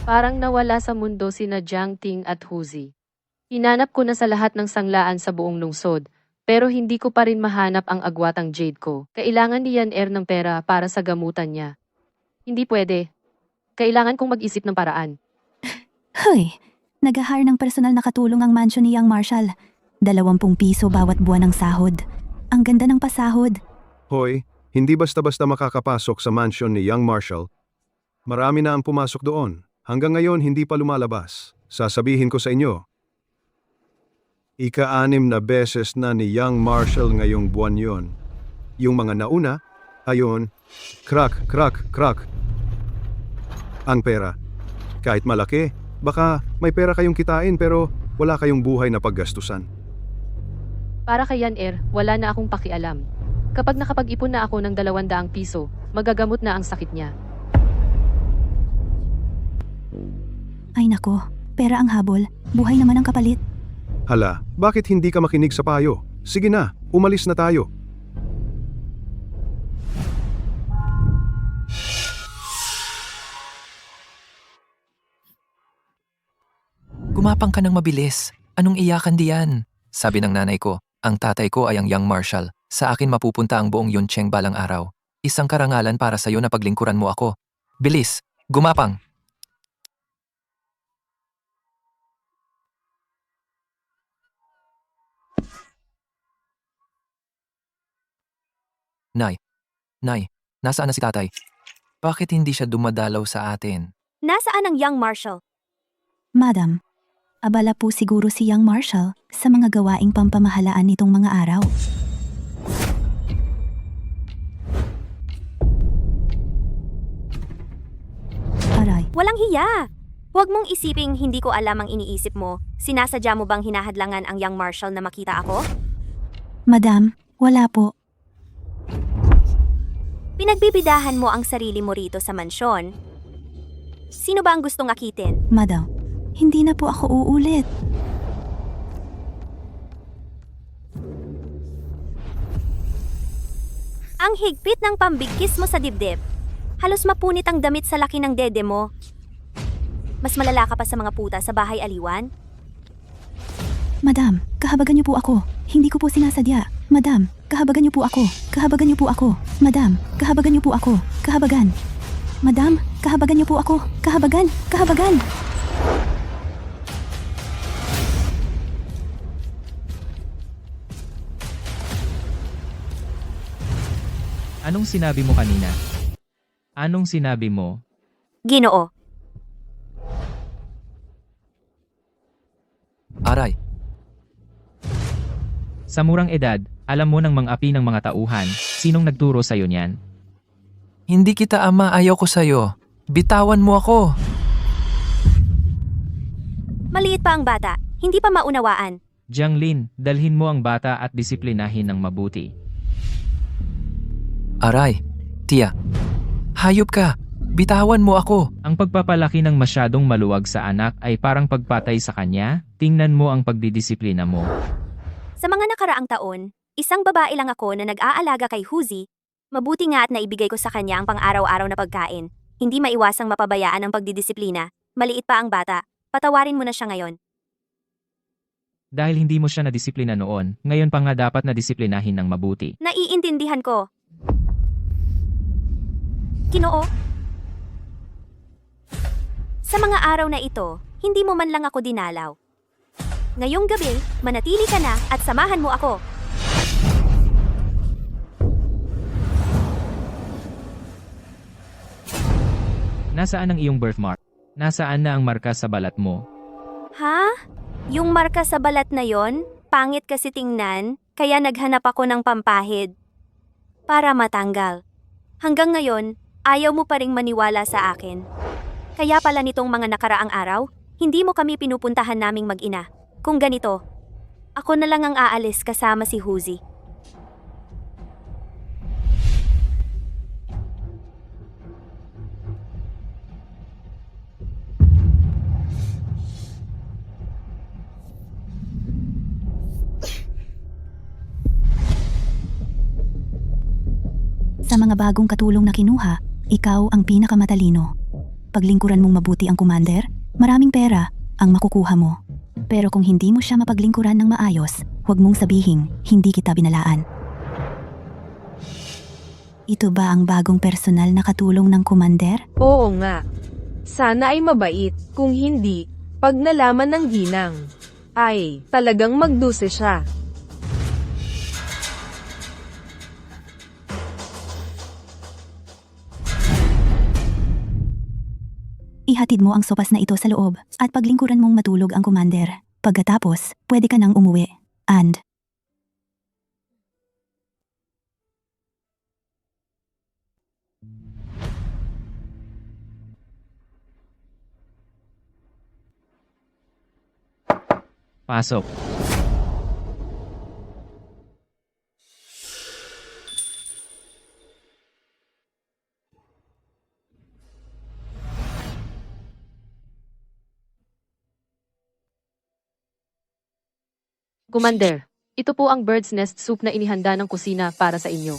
Parang nawala sa mundo sina Jiang Ting at Huzi. Hinanap ko na sa lahat ng sanglaan sa buong lungsod, pero hindi ko pa rin mahanap ang agwatang Jade ko. Kailangan ni Yan ng pera para sa gamutan niya. Hindi pwede. Kailangan kong mag-isip ng paraan. Hoy, nag-hire ng personal na katulong ang mansion ni Young Marshall. 20 piso bawat buwan ng sahod. Ang ganda ng pasahod. Hoy, hindi basta-basta makakapasok sa mansion ni Young Marshall. Marami na ang pumasok doon. Hanggang ngayon hindi pa lumalabas. Sasabihin ko sa inyo. Ika-6 na beses na ni Young Marshall ngayong buwan yon. Yung mga nauna, ayon, crack. Ang pera. Kahit malaki, baka may pera kayong kitain pero wala kayong buhay na paggastusan. Para kay Yan wala na akong pakialam. Kapag nakapag-ipon na ako ng 200 piso, magagamot na ang sakit niya. Ay nako, pera ang habol. Buhay naman ang kapalit. Hala, bakit hindi ka makinig sa payo? Sige na, umalis na tayo. Gumapang ka ng mabilis. Anong iyakan diyan? Sabi ng nanay ko, ang tatay ko ay ang Young Marshall. Sa akin mapupunta ang buong Yuncheng balang araw. Isang karangalan para sa'yo na paglingkuran mo ako. Bilis, gumapang! Nay, nasaan na si tatay? Bakit hindi siya dumadalaw sa atin? Nasaan ang Young Marshall? Madam, abala po siguro si Young Marshall sa mga gawaing pampamahalaan nitong mga araw. Aray, Walang hiya! Huwag mong isiping hindi ko alam ang iniisip mo. Sinasadya mo bang hinahadlangan ang Young Marshall na makita ako? Madam, wala po. Pinagbibidahan mo ang sarili mo rito sa mansyon. Sino ba ang gustong akitin? Madam, hindi na po ako uulit. Ang higpit ng pambigkis mo sa dibdib. Halos mapunit ang damit sa laki ng dede mo. Mas malala ka pa sa mga puta sa bahay aliwan? Madam, kahabagan niyo po ako. Hindi ko po sinasadya. Madam, kahabagan niyo po ako. Kahabagan niyo po ako. Madam, kahabagan niyo po ako. Kahabagan. Madam, kahabagan niyo po ako. Kahabagan. Anong sinabi mo kanina? Anong sinabi mo? Ginoo. Aray, Sa murang edad, alam mo ng mga api ng mga tauhan, sinong nagturo sa'yo niyan? hindi kita ama, ayaw ko sa'yo. Bitawan mo ako. Maliit pa ang bata. Hindi pa maunawaan. Jianglin, dalhin mo ang bata at disiplinahin ng mabuti. Aray, tiya. Hayop ka. Bitawan mo ako. Ang pagpapalaki ng masyadong maluwag sa anak ay parang pagpatay sa kanya, tingnan mo ang pagdidisiplina mo. Sa mga nakaraang taon, isang babae lang ako na nag-aalaga kay Huzi. Mabuti nga at naibigay ko sa kanya ang pang-araw-araw na pagkain. Hindi maiwasang mapabayaan ang pagdidisiplina. Maliit pa ang bata. Patawarin mo na siya ngayon. Dahil hindi mo siya nadisiplina noon, ngayon pa nga dapat nadisiplinahin ng mabuti. Naiintindihan ko. Ginoo? Sa mga araw na ito, hindi mo man lang ako dinalaw. Ngayong gabi, manatili ka na at samahan mo ako. Nasaan ang iyong birthmark? Nasaan na ang marka sa balat mo? Ha? Yung marka sa balat na yon, pangit kasi tingnan, kaya naghanap ako ng pampahid. Para matanggal. Hanggang ngayon, ayaw mo pa ring maniwala sa akin. Kaya pala nitong mga nakaraang araw, hindi mo kami pinupuntahan naming mag-ina. Kung ganito, ako na lang ang aalis kasama si Huzi. Sa mga bagong katulong na kinuha, ikaw ang pinakamatalino. paglingkuran mong mabuti ang commander, maraming pera ang makukuha mo. Pero kung hindi mo siya mapaglingkuran ng maayos, huwag mong sabihing hindi kita binalaan. Ito ba ang bagong personal na katulong ng commander? Oo nga. Sana ay mabait, kung hindi, pag nalaman ng ginang, ay talagang magduse siya. Ihatid mo ang sopas na ito sa loob at paglingkuran mong matulog ang commander. Pagkatapos, pwede ka nang umuwi. And, Pasok. Commander, ito po ang bird's nest soup na inihanda ng kusina para sa inyo.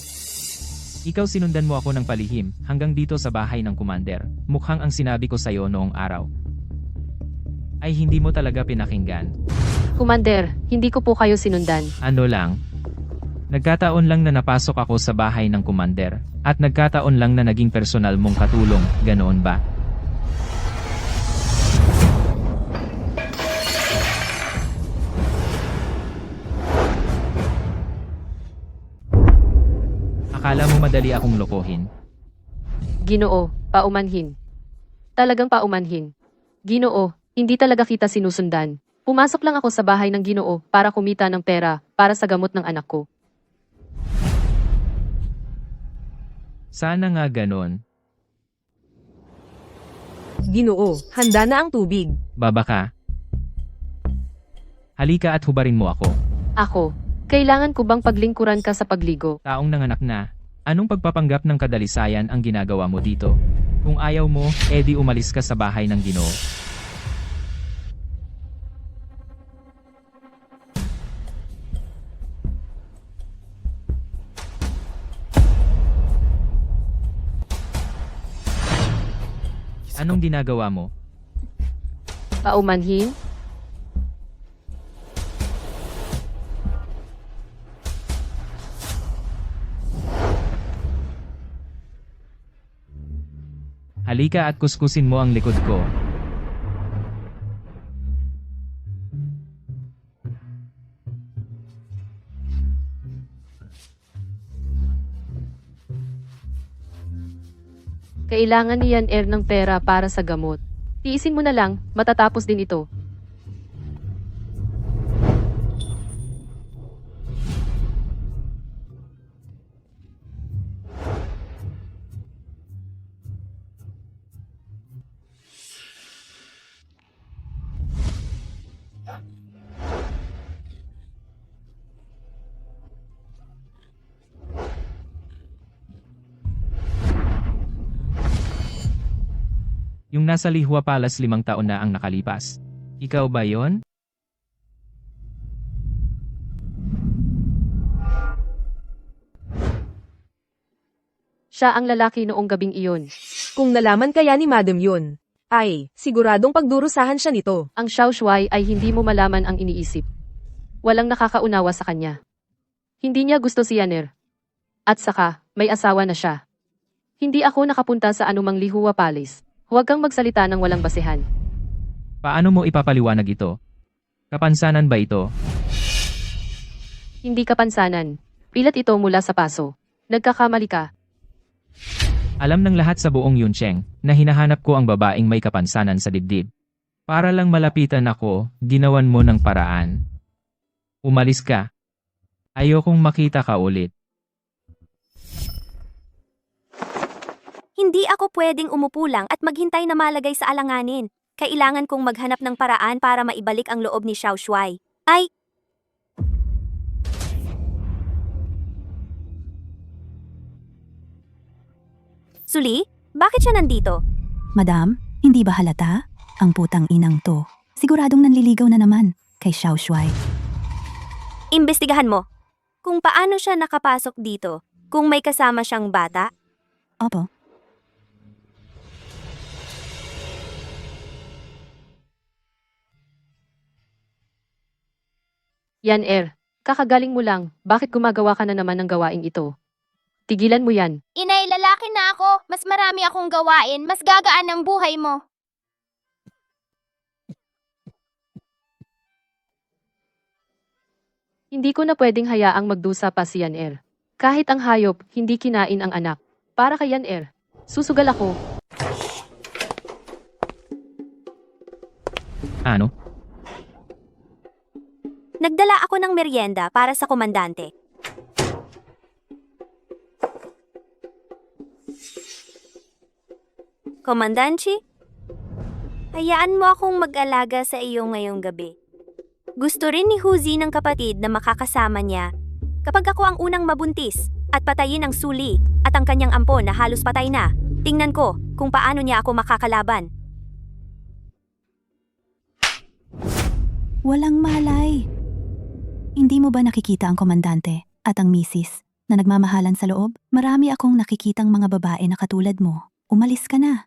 Ikaw sinundan mo ako ng palihim hanggang dito sa bahay ng commander. Mukhang ang sinabi ko sa'yo noong araw ay hindi mo talaga pinakinggan. Commander, hindi ko po kayo sinundan. Ano lang? Nagkataon lang na napasok ako sa bahay ng commander at nagkataon lang na naging personal mong katulong, ganoon ba? Akala mo madali akong lokohin? Ginoo, paumanhin. Talagang paumanhin. Ginoo, hindi talaga kita sinusundan. Pumasok lang ako sa bahay ng Ginoo para kumita ng pera para sa gamot ng anak ko. Sana nga ganon. Ginoo, handa na ang tubig. Baba ka. Halika at hubarin mo ako. Ako, kailangan ko bang paglingkuran ka sa pagligo? Taong nanganak na, anong pagpapanggap ng kadalisayan ang ginagawa mo dito? Kung ayaw mo, edi umalis ka sa bahay ng Ginoo. Anong ginagawa mo? Paumanhin? Halika at kuskusin mo ang likod ko. Kailangan ni Yan ng pera para sa gamot. Tiisin mo na lang, matatapos din ito. Yung nasa Lihua Palace 5 taon na ang nakalipas. Ikaw ba yon? Siya ang lalaki noong gabing iyon. Kung nalaman kaya ni Madam yun, ay siguradong pagdurusahan siya nito. Ang Xiao Shuai ay hindi mo malaman ang iniisip. Walang nakakaunawa sa kanya. Hindi niya gusto si Yaner. At saka, may asawa na siya. Hindi ako nakapunta sa anumang Lihua Palace. Huwag kang magsalita ng walang basehan. Paano mo ipapaliwanag ito? Kapansanan ba ito? Hindi kapansanan. Pilat ito mula sa paso. Nagkakamali ka. Alam ng lahat sa buong Yuncheng na hinahanap ko ang babaeng may kapansanan sa dibdib. Para lang malapitan ako, ginawan mo ng paraan. Umalis ka. Ayokong makita ka ulit. Hindi ako pwedeng umupo lang at maghintay na malagay sa alanganin. Kailangan kong maghanap ng paraan para maibalik ang loob ni Xiao Shuai. Ay! Suli, bakit siya nandito? Madam, hindi ba halata? Ang putang inang to. Siguradong nanliligaw na naman kay Xiao Shuai. Imbestigahan mo. Kung paano siya nakapasok dito, kung may kasama siyang bata. Opo. Yan kakagaling mo lang, bakit gumagawa ka na naman ng gawaing ito? Tigilan mo yan. Inay, lalaki na ako. Mas marami akong gawain. Mas gagaan ang buhay mo. Hindi ko na pwedeng hayaang magdusa pa si Yan Kahit ang hayop, hindi kinain ang anak. Para kay Yan susugal ako. Ano? Nagdala ako ng merienda para sa komandante. Komandanchi, hayaan mo akong mag-alaga sa iyo ngayong gabi. Gusto rin ni Huzi ng kapatid na makakasama niya kapag ako ang unang mabuntis at patayin ang Suli at ang kanyang ampon na halos patay na. Tingnan ko kung paano niya ako makakalaban. Walang malay. Hindi mo ba nakikita ang komandante at ang misis na nagmamahalan sa loob? Marami akong nakikitang mga babae na katulad mo. Umalis ka na.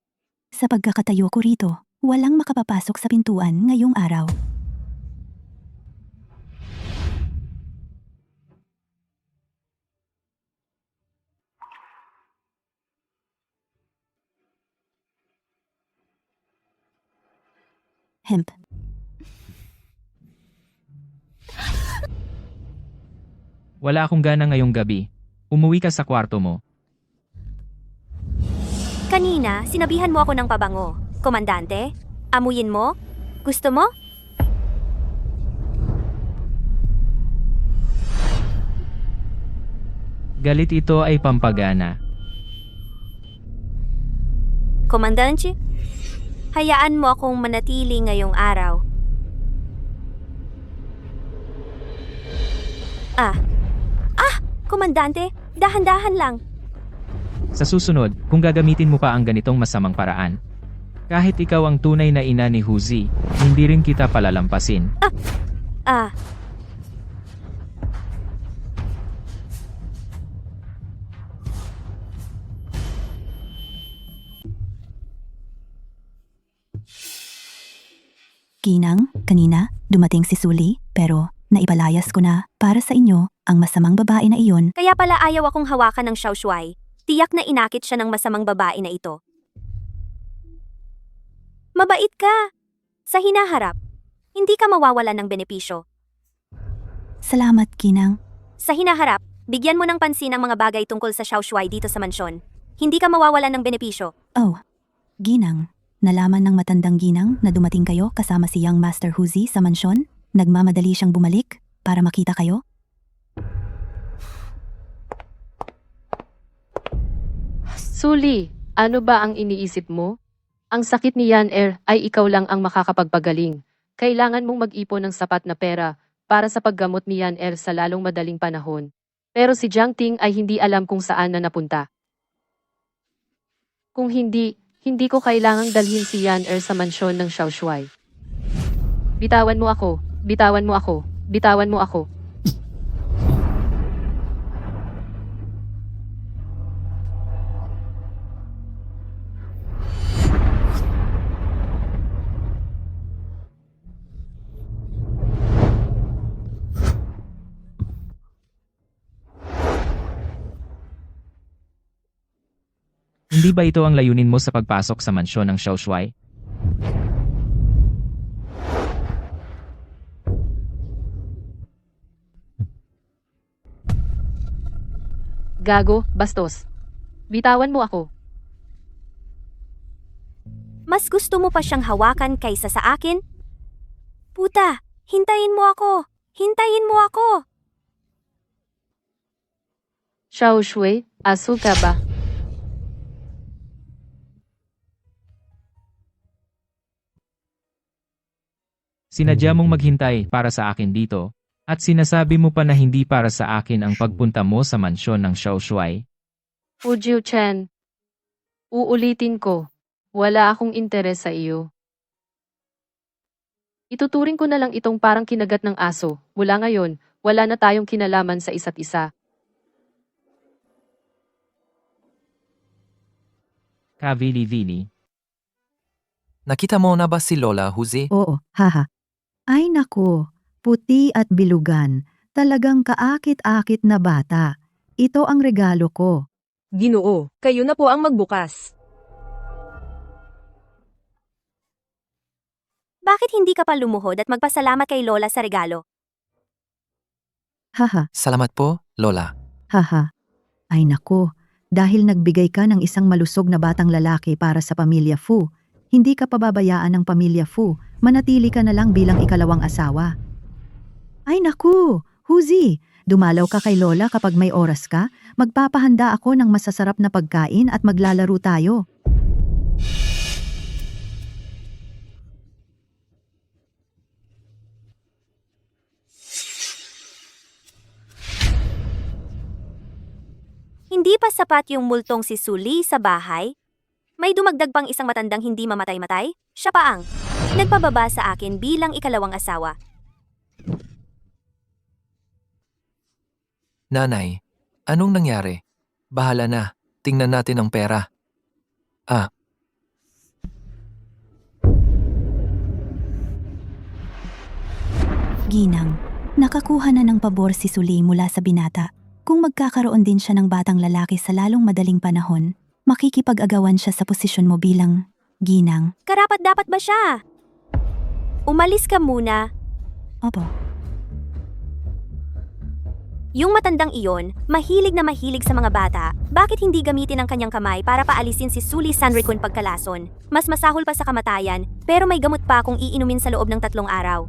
Sa pagkakatayo ko rito, walang makapapasok sa pintuan ngayong araw. Hemp. Wala akong gana ngayong gabi. Umuwi ka sa kwarto mo. Kanina, sinabihan mo ako ng pabango. Komandante, amuyin mo? Gusto mo? Galit ito ay pampagana. Komandante, hayaan mo akong manatili ngayong araw. Komandante, dahan-dahan lang. Sa susunod, kung gagamitin mo pa ang ganitong masamang paraan, kahit ikaw ang tunay na ina ni Huzi, hindi rin kita palalampasin. Ginang, kanina, dumating si Suli, pero naipalayas ko na para sa inyo ang masamang babae na iyon. Kaya pala ayaw akong hawakan ng Xiaoshuai. Tiyak na inakit siya ng masamang babae na ito. Mabait ka. Sa hinaharap, hindi ka mawawalan ng benepisyo. Salamat, Ginang. Sa hinaharap, bigyan mo ng pansin ang mga bagay tungkol sa Xiaoshuai dito sa mansyon. Hindi ka mawawalan ng benepisyo. Oh, Ginang, nalaman ng matandang Ginang na dumating kayo kasama si Young Master Huzi sa mansyon? Nagmamadali siyang bumalik para makita kayo? Suli, ano ba ang iniisip mo? Ang sakit ni Yan ay ikaw lang ang makakapagpagaling. Kailangan mong mag-ipon ng sapat na pera para sa paggamot ni Yan sa lalong madaling panahon. Pero si Jiang Ting ay hindi alam kung saan na napunta. Kung hindi ko kailangang dalhin si Yan sa mansyon ng Xiaoshuai. Bitawan mo ako, bitawan mo ako, bitawan mo ako. Hindi ba ito ang layunin mo sa pagpasok sa mansyon ng Xiaoshuai? Gago, bastos. Bitawan mo ako. Mas gusto mo pa siyang hawakan kaysa sa akin? Puta, hintayin mo ako! Hintayin mo ako! Xiaoshui, aso ka ba? Sinadya mong maghintay para sa akin dito, at sinasabi mo pa na hindi para sa akin ang pagpunta mo sa mansyon ng Xiaoshuai? Ujiu Chen. Uulitin ko, wala akong interes sa iyo. Ituturing ko na lang itong parang kinagat ng aso. Mula ngayon, wala na tayong kinalaman sa isa't isa. Kavili-vili. Nakita mo na ba si Lola Huzi? Oo, haha. Ay naku, Puti at bilugan. Talagang kaakit-akit na bata. Ito ang regalo ko. Ginoo, kayo na po ang magbukas. Bakit hindi ka pa lumuhod at magpasalamat kay Lola sa regalo? Haha, Salamat po, Lola. haha. Ay nako, dahil nagbigay ka ng isang malusog na batang lalaki para sa pamilya Fu, hindi ka pababayaan ng pamilya Fu, manatili ka na lang bilang ikalawang asawa. Ay naku, Huzi, dumalaw ka kay Lola kapag may oras ka, magpapahanda ako ng masasarap na pagkain at maglalaro tayo. Hindi pa sapat yung multong si Suli sa bahay? May dumagdag pang isang matandang hindi mamatay-matay? Siya pa ang nagpababa sa akin bilang ikalawang asawa. Nanay, anong nangyari? Bahala na. Tingnan natin ang pera. Ginang, nakakuha na ng pabor si Suli mula sa binata. Kung magkakaroon din siya ng batang lalaki sa lalong madaling panahon, makikipag-agawan siya sa posisyon mo bilang ginang. Karapat-dapat ba siya? Umalis ka muna. Opo. Yung matandang iyon, mahilig na mahilig sa mga bata, bakit hindi gamitin ang kanyang kamay para paalisin si Suli Sanrikun pagkalason? Mas masahol pa sa kamatayan, pero may gamot pa kung iinumin sa loob ng 3 araw.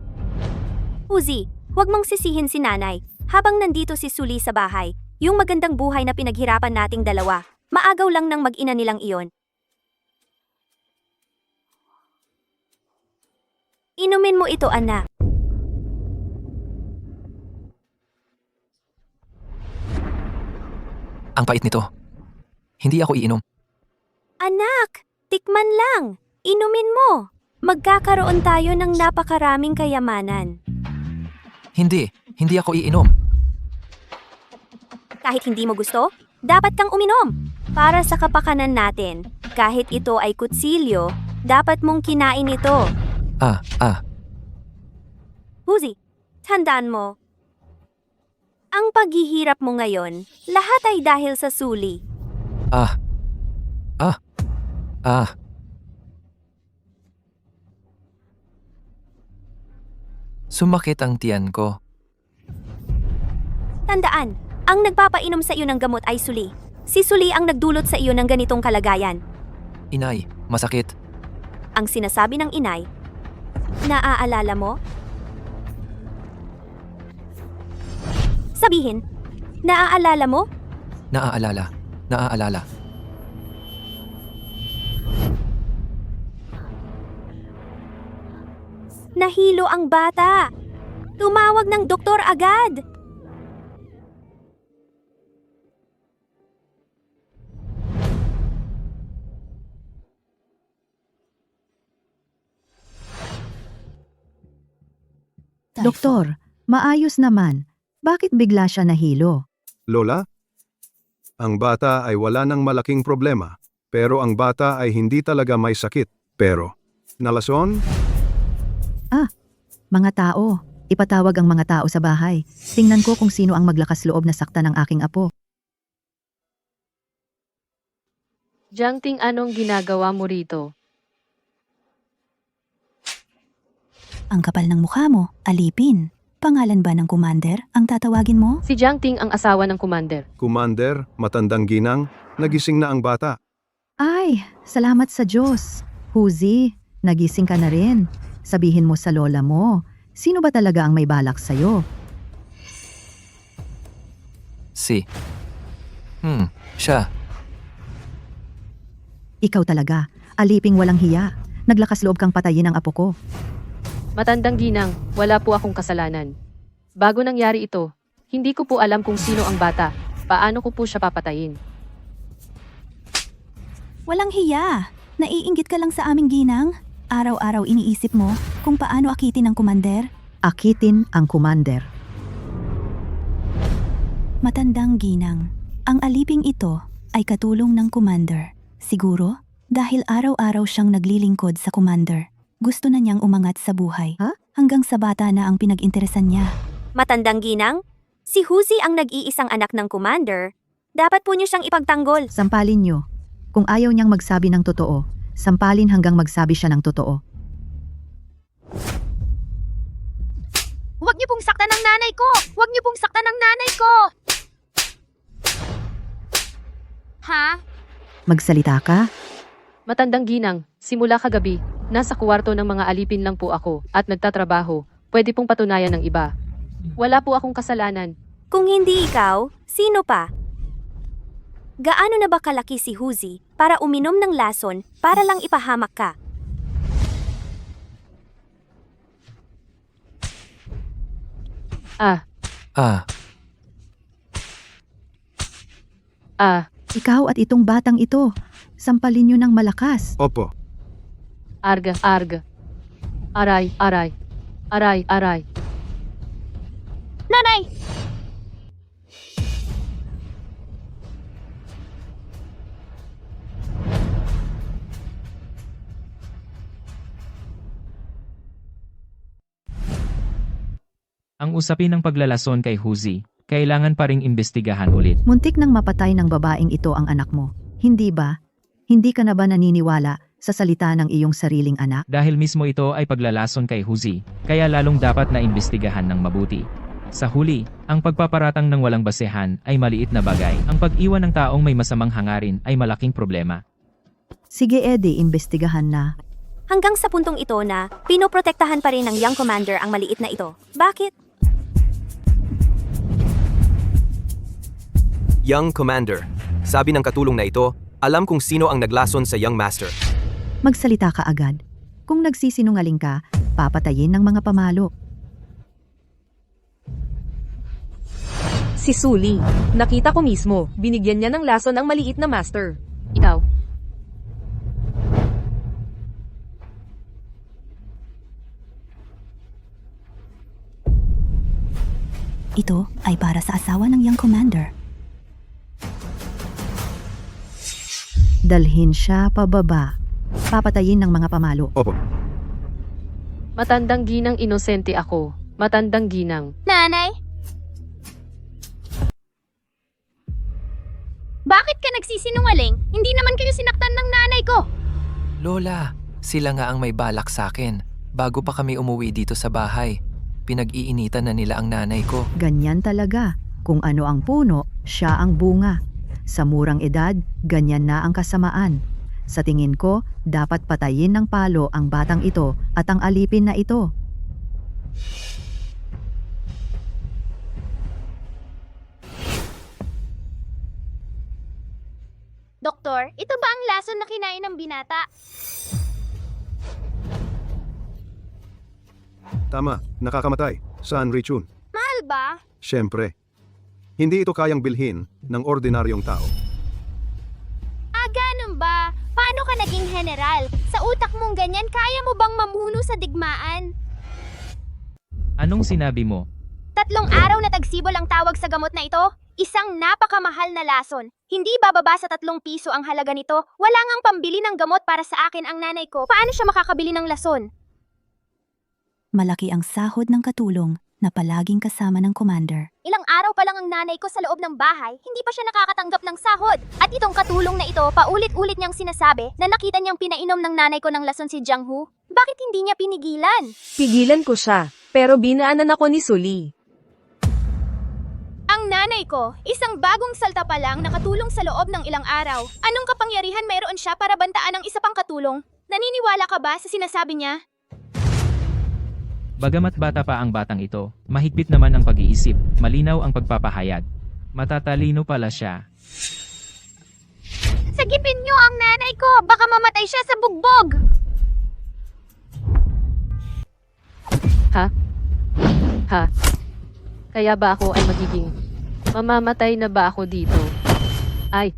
Uzi, huwag mong sisihin si nanay. Habang nandito si Suli sa bahay, yung magandang buhay na pinaghirapan nating dalawa, maagaw lang ng mag-ina nilang iyon. Inumin mo ito, anak. Ang pait nito. Hindi ako iinom. Anak, tikman lang. Inumin mo. Magkakaroon tayo ng napakaraming kayamanan. Hindi ako iinom. Kahit hindi mo gusto, dapat kang uminom. Para sa kapakanan natin, kahit ito ay kutsilyo, dapat mong kinain ito. Huzi, tandaan mo. Ang paghihirap mo ngayon, lahat ay dahil sa Suli. Sumakit ang tiyan ko. Tandaan, ang nagpapainom sa iyo ng gamot ay Suli. Si Suli ang nagdulot sa iyo ng ganitong kalagayan. Inay, masakit. Ang sinasabi ng inay, naaalala mo? Sabihin, naaalala mo? Naaalala. Nahilo ang bata. Tumawag ng doktor agad. Doktor, maayos naman. Bakit bigla siya nahilo? Lola? Ang bata ay wala ng malaking problema, pero ang bata ay hindi talaga may sakit. Pero, nalason? Mga tao. Ipatawag ang mga tao sa bahay. Tingnan ko kung sino ang maglakas loob na sakta ng aking apo. Jiangting, anong ginagawa mo rito? Ang kapal ng mukha mo, alipin. Pangalan ba ng commander ang tatawagin mo? Si Jiangting ang asawa ng commander. Commander, matandang ginang, nagising na ang bata. Ay, salamat sa Diyos. Huzi, nagising ka na rin. Sabihin mo sa lola mo, sino ba talaga ang may balak sa'yo? Siya. Ikaw talaga, aliping walang hiya. Naglakas loob kang patayin ang apo ko. Matandang ginang, wala po akong kasalanan. Bago nangyari ito, hindi ko po alam kung sino ang bata. Paano ko po siya papatayin? Walang hiya. Naiinggit ka lang sa aming ginang. Araw-araw iniisip mo kung paano akitin ang commander. Akitin ang commander. Matandang ginang, ang aliping ito ay katulong ng commander. Siguro, dahil araw-araw siyang naglilingkod sa commander. Gusto na niyang umangat sa buhay. hanggang sa bata na ang pinag-interesan niya. Matandang ginang? Si Huzi ang nag-iisang anak ng commander. Dapat po niyo siyang ipagtanggol. Sampalin niyo. Kung ayaw niyang magsabi ng totoo, sampalin hanggang magsabi siya ng totoo. Huwag niyo pong saktan ng nanay ko! Huwag niyo pong saktan ng nanay ko! Ha? Magsalita ka? Matandang ginang, simula kagabi, nasa kwarto ng mga alipin lang po ako at nagtatrabaho. Pwede pong patunayan ng iba. Wala po akong kasalanan. Kung hindi ikaw, sino pa? Gaano na ba kalaki si Huzi para uminom ng lason para lang ipahamak ka? Ah, Ah, Ikaw at itong batang ito. Sampalin niyo ng malakas. Opo. arga, arga. Aray, aray. Aray, aray. Nanay! Ang usapin ng paglalason kay Huzi, kailangan pa ring imbestigahan ulit. Muntik nang mapatay ng babaeng ito ang anak mo. Hindi ba? Hindi ka na ba naniniwala sa salita ng iyong sariling anak? Dahil mismo ito ay paglalason kay Huzi, kaya lalong dapat na imbestigahan ng mabuti. Sa huli, ang pagpaparatang ng walang basehan ay maliit na bagay. Ang pag-iwan ng taong may masamang hangarin ay malaking problema. Sige Eddie, imbestigahan na. Hanggang sa puntong ito na pinoprotektahan pa rin ng young commander ang maliit na ito. Bakit? Young Commander, sabi ng katulong na ito, alam kung sino ang naglason sa Young Master. Magsalita ka agad. Kung nagsisinungaling ka, papatayin ng mga pamalo. Si Sully. Nakita ko mismo. Binigyan niya ng lason ang maliit na master. Ikaw. Ito ay para sa asawa ng young commander. Dalhin siya pababa. Papatayin ng mga pamalo. Opo. Matandang ginang inosente ako. Matandang ginang. Nanay? Bakit ka nagsisinungaling? Hindi naman kayo sinaktan ng nanay ko! Lola, sila nga ang may balak sa akin. Bago pa kami umuwi dito sa bahay, pinag-iinitan na nila ang nanay ko. Ganyan talaga. Kung ano ang puno, siya ang bunga. Sa murang edad, ganyan na ang kasamaan. Sa tingin ko, dapat patayin ng palo ang batang ito at ang alipin na ito. Doktor, ito ba ang lason na kinain ng binata? Tama, nakakamatay. Saan, Richun? Mahal ba? Siyempre. Hindi ito kayang bilhin ng ordinaryong tao. Ah, ganun ba? Paano ka naging general? Sa utak mong ganyan, kaya mo bang mamuno sa digmaan? Anong sinabi mo? 3 araw na tagsibol ang tawag sa gamot na ito? Isang napakamahal na lason. Hindi bababa sa 3 piso ang halaga nito. Wala ngang pambili ng gamot para sa akin ang nanay ko. Paano siya makakabili ng lason? Malaki ang sahod ng katulong na palaging kasama ng commander. Ilang araw pa lang ang nanay ko sa loob ng bahay, hindi pa siya nakakatanggap ng sahod. At itong katulong na ito, paulit-ulit niyang sinasabi na nakita niyang pinainom ng nanay ko ng lason si Jianghu. Bakit hindi niya pinigilan? Pigilan ko siya, pero binaanan ako ni Sully. Ang nanay ko, isang bagong salta pa lang nakatulong sa loob ng ilang araw. Anong kapangyarihan mayroon siya para bantaan ang isa pang katulong? Naniniwala ka ba sa sinasabi niya? Bagamat bata pa ang batang ito, mahigpit naman ang pag-iisip, malinaw ang pagpapahayag. Matatalino pala siya. Sagipin niyo ang nanay ko! Baka mamatay siya sa bugbog! Ha? Ha? Kaya ba ako ay magiging mamamatay na ba ako dito? Ay,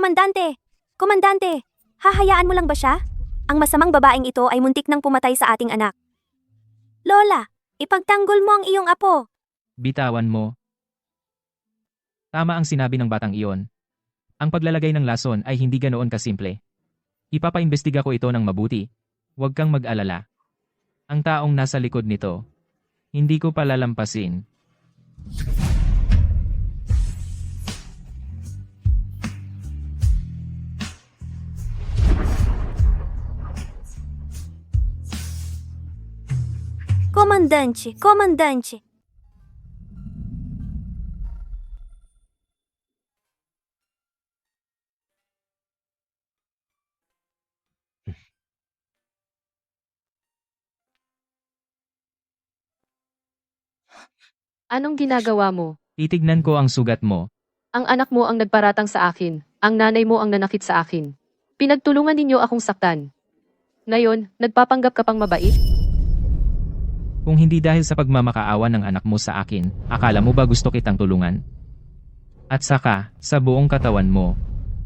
Komandante! Komandante! Hahayaan mo lang ba siya? Ang masamang babaeng ito ay muntik nang pumatay sa ating anak. Lola, ipagtanggol mo ang iyong apo. Bitawan mo. Tama ang sinabi ng batang iyon. Ang paglalagay ng lason ay hindi ganoon kasimple. Ipapaimbestiga ko ito ng mabuti. Huwag kang mag-alala. Ang taong nasa likod nito, hindi ko palalampasin. Komandante, komandante. Anong ginagawa mo? Titignan ko ang sugat mo. Ang anak mo ang nagparatang sa akin. Ang nanay mo ang nanakit sa akin. Pinagtulungan ninyo akong saktan. Ngayon, nagpapanggap ka pang mabait? Kung hindi dahil sa pagmamakaawa ng anak mo sa akin, akala mo ba gusto kitang tulungan? At saka, sa buong katawan mo,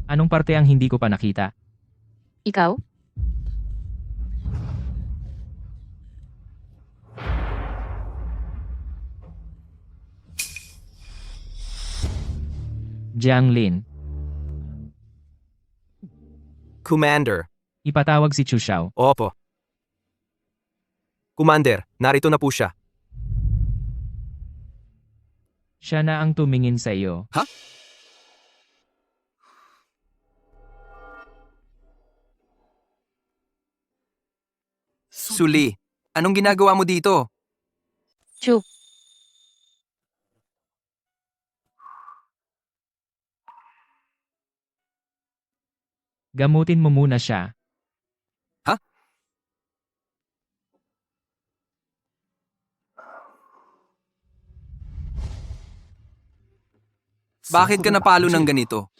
anong parte ang hindi ko pa nakita? Ikaw? Jiang Lin, Commander. ipatawag si Chu Xiao. Opo. Commander, narito na po siya. Siya na ang tumingin sa iyo. Ha? Suli, anong ginagawa mo dito? Chu, Gamutin mo muna siya. Ha? Bakit ka napalo ng ganito?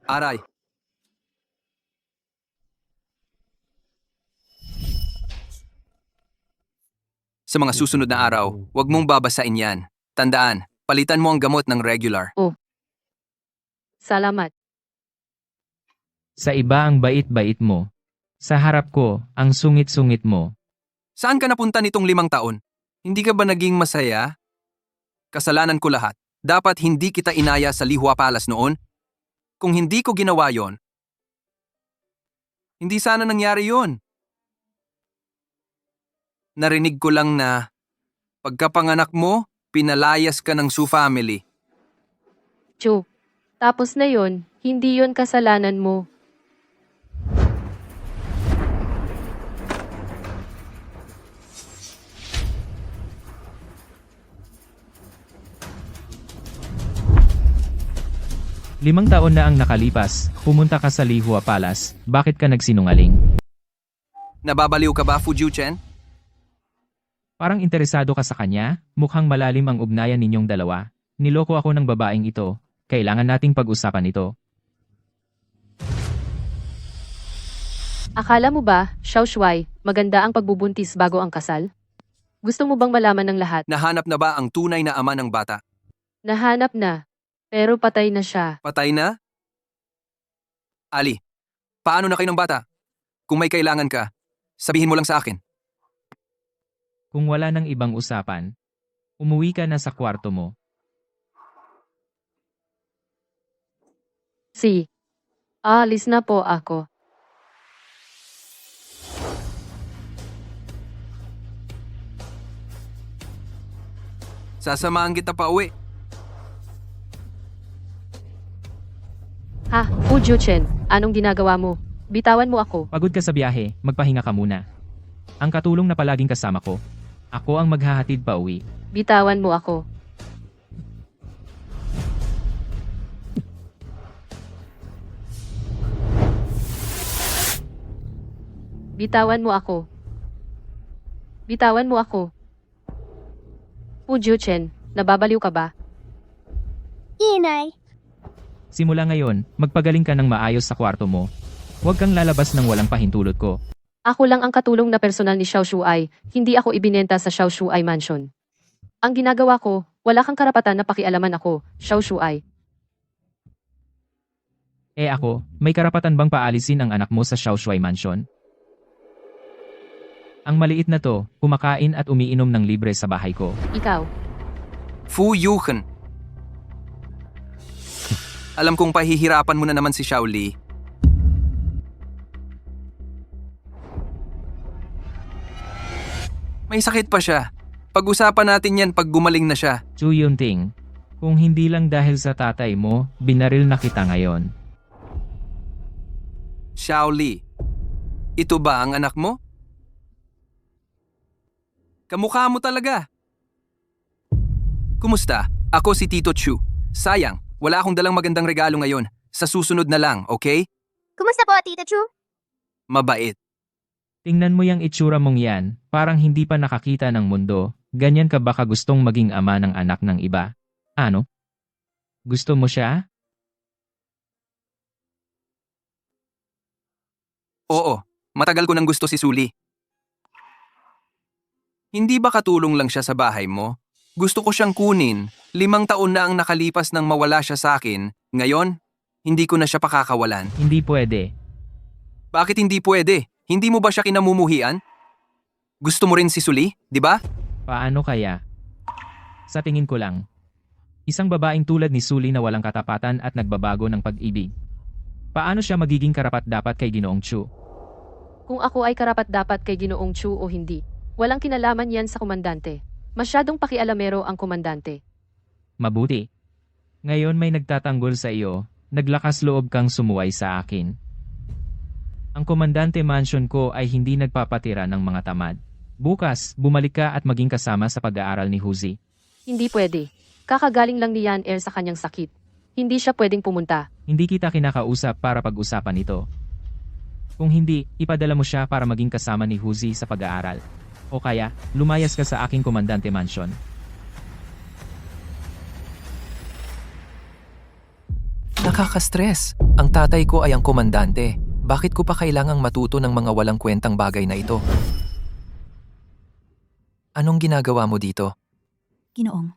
Aray. Sa mga susunod na araw, huwag mong babasain yan. Tandaan, palitan mo ang gamot ng regular. salamat. Sa iba ang bait-bait mo. Sa harap ko, ang sungit-sungit mo. Saan ka napunta nitong 5 taon? Hindi ka ba naging masaya? Kasalanan ko lahat. Dapat hindi kita inaya sa Lihua Palace noon. Kung hindi ko ginawa yon, hindi sana nangyari yon. Narinig ko lang na pagkapanganak mo, pinalayas ka ng Su family. Chu, tapos na yon, hindi yon kasalanan mo. Limang taon na ang nakalipas, pumunta ka sa Lihua Palace, bakit ka nagsinungaling? Nababaliw ka ba, Fu Jiuchen? Parang interesado ka sa kanya, mukhang malalim ang ugnayan ninyong dalawa. Niloko ako ng babaeng ito, kailangan nating pag-usapan ito. Akala mo ba, Xiao Shuai, maganda ang pagbubuntis bago ang kasal? Gusto mo bang malaman ng lahat? Nahanap na ba ang tunay na ama ng bata? Nahanap na, pero patay na siya. Patay na? Ali, paano na kayo ng bata? Kung may kailangan ka, sabihin mo lang sa akin. Kung wala nang ibang usapan, umuwi ka na sa kwarto mo. Alis na po ako. Sasamahan kita pa uwi. Ha, Fu Jiuchen, anong ginagawa mo? Bitawan mo ako. Pagod ka sa biyahe, magpahinga ka muna. Ang katulong na palaging kasama ko. Ako ang maghahatid pa uwi. Bitawan mo ako. Bitawan mo ako. Bitawan mo ako. Fu Jiuchen, nababaliw ka ba? Inay, Simula ngayon, magpagaling ka ng maayos sa kwarto mo. Huwag kang lalabas ng walang pahintulot ko. Ako lang ang katulong na personal ni Xiao Shuai, hindi ako ibinenta sa Xiao Shuai Mansion. Ang ginagawa ko, wala kang karapatan na pakialaman ako, Xiao Shuai. Eh ako, may karapatan bang paalisin ang anak mo sa Xiaoshuai Mansion? Ang maliit na to, kumakain at umiinom ng libre sa bahay ko. Ikaw, Fu Yuchen. Alam kong pahihirapan mo na naman si Xiao Li. May sakit pa siya. Pag-usapan natin yan pag gumaling na siya. Chu Yunting, kung hindi lang dahil sa tatay mo, binaril na kita ngayon. Xiao Li, ito ba ang anak mo? Kamukha mo talaga. Kumusta? Ako si Tito Chu. Sayang, wala akong dalang magandang regalo ngayon. Sa susunod na lang, okay? kumusta po, Tita Chu? Mabait. Tingnan mo yung itsura mong yan, parang hindi pa nakakita ng mundo. Ganyan ka baka gustong maging ama ng anak ng iba? Ano? Gusto mo siya? Oo, matagal ko nang gusto si Suli. Hindi ba katulong lang siya sa bahay mo? Gusto ko siyang kunin. 5 taon na ang nakalipas nang mawala siya sa akin. Ngayon, hindi ko na siya pakakawalan. Hindi pwede. Bakit hindi pwede? Hindi mo ba siya kinamumuhian? Gusto mo rin si Suli, di ba? Paano kaya? Sa tingin ko lang, isang babaeng tulad ni Suli na walang katapatan at nagbabago ng pag-ibig. Paano siya magiging karapat-dapat kay Ginoong Chu? kung ako ay karapat-dapat kay Ginoong Chu o hindi, walang kinalaman yan sa komandante. Masyadong pakialamero ang komandante. Mabuti. Ngayon may nagtatanggol sa iyo, naglakas loob kang sumuway sa akin. Ang komandante mansion ko ay hindi nagpapatira ng mga tamad. Bukas, bumalik ka at maging kasama sa pag-aaral ni Huzi. Hindi pwede. Kakagaling lang ni Yan Er sa kanyang sakit. Hindi siya pwedeng pumunta. Hindi kita kinakausap para pag-usapan ito. Kung hindi, ipadala mo siya para maging kasama ni Huzi sa pag-aaral. O kaya, lumayas ka sa aking komandante mansion. Nakaka-stress. Ang tatay ko ay ang komandante. Bakit ko pa kailangang matuto ng mga walang kwentang bagay na ito? Anong ginagawa mo dito? Ginoong,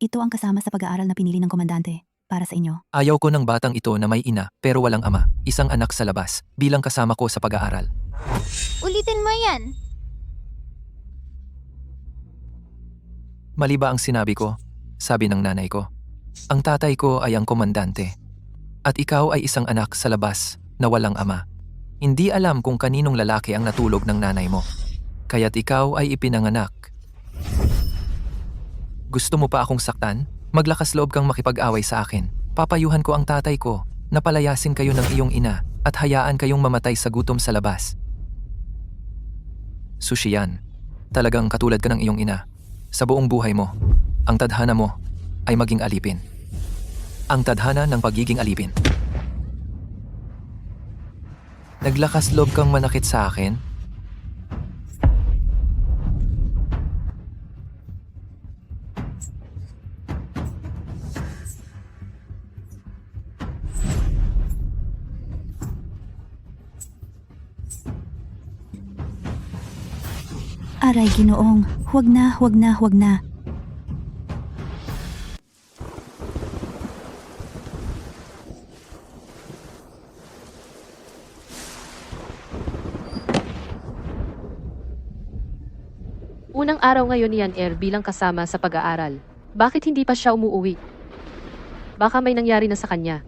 ito ang kasama sa pag-aaral na pinili ng komandante para sa inyo. Ayaw ko ng batang ito na may ina pero walang ama, isang anak sa labas, bilang kasama ko sa pag-aaral. Ulitin mo yan. Mali ba ang sinabi ko? Sabi ng nanay ko. Ang tatay ko ay ang komandante. At ikaw ay isang anak sa labas na walang ama. Hindi alam kung kaninong lalaki ang natulog ng nanay mo. Kaya't ikaw ay ipinanganak. Gusto mo pa akong saktan? Maglakas loob kang makipag-away sa akin. Papayuhan ko ang tatay ko na palayasin kayo ng iyong ina at hayaan kayong mamatay sa gutom sa labas. Sushi yan. Talagang katulad ka ng iyong ina. Sa buong buhay mo, ang tadhana mo ay maging alipin. Ang tadhana ng pagiging alipin. Naglakas loob kang manakit sa akin? Aray, Ginoong, huwag na, huwag na, huwag na. Unang araw ngayon ni Yan Er bilang kasama sa pag-aaral. Bakit hindi pa siya umuuwi? Baka may nangyari na sa kanya.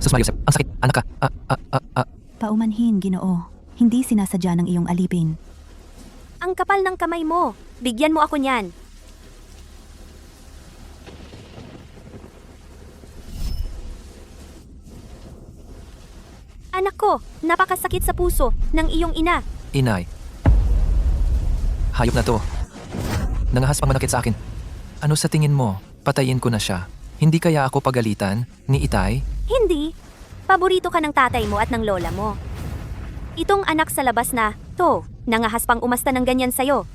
Sus Mario Sep, ang sakit, anak ka. Paumanhin, Ginoo. Hindi sinasadya ng iyong alipin. Ang kapal ng kamay mo. Bigyan mo ako niyan. Anak ko, napakasakit sa puso ng iyong ina. Inay. Hayop na to. Nangahas pang manakit sa akin. Ano sa tingin mo? Patayin ko na siya. Hindi kaya ako pagalitan ni Itay? Hindi. Paborito ka ng tatay mo at ng lola mo. Itong anak sa labas na, to, nangahas pang umasta ng ganyan sa'yo.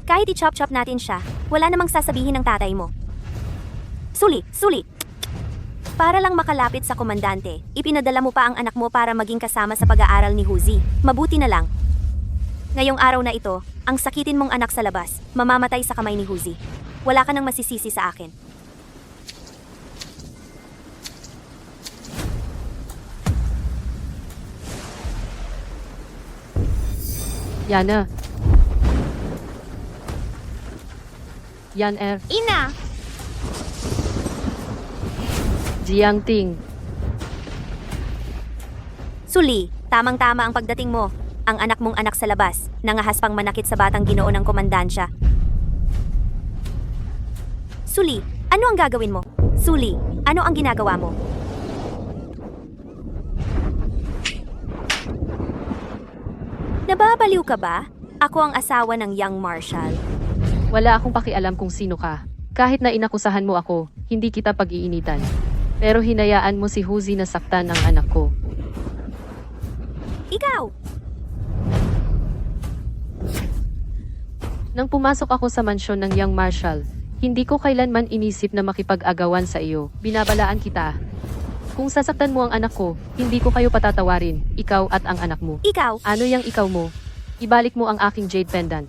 Kahit i-chop-chop natin siya, wala namang sasabihin ng tatay mo. Suli, suli! Para lang makalapit sa komandante, ipinadala mo pa ang anak mo para maging kasama sa pag-aaral ni Huzi. Mabuti na lang. Ngayong araw na ito, ang sakitin mong anak sa labas, mamamatay sa kamay ni Huzi. Wala ka nang masisisi sa akin. Yana. Yan Ina! Jiangting. Suli, tamang-tama ang pagdating mo. Ang anak mong anak sa labas, nangahas pang manakit sa batang ginoo ng komandansya. Suli, ano ang gagawin mo? Suli, ano ang ginagawa mo? Nababaliw ka ba? Ako ang asawa ng young marshal. Wala akong pakialam kung sino ka. Kahit na inakusahan mo ako, hindi kita pag-iinitan. Pero hinayaan mo si Huzi na saktan ang anak ko. Ikaw! Nang pumasok ako sa mansyon ng Young Marshal, hindi ko kailanman inisip na makipag-agawan sa iyo. Binabalaan kita. Kung sasaktan mo ang anak ko, hindi ko kayo patatawarin, ikaw at ang anak mo. Ikaw! Ano yang ikaw mo? Ibalik mo ang aking jade pendant.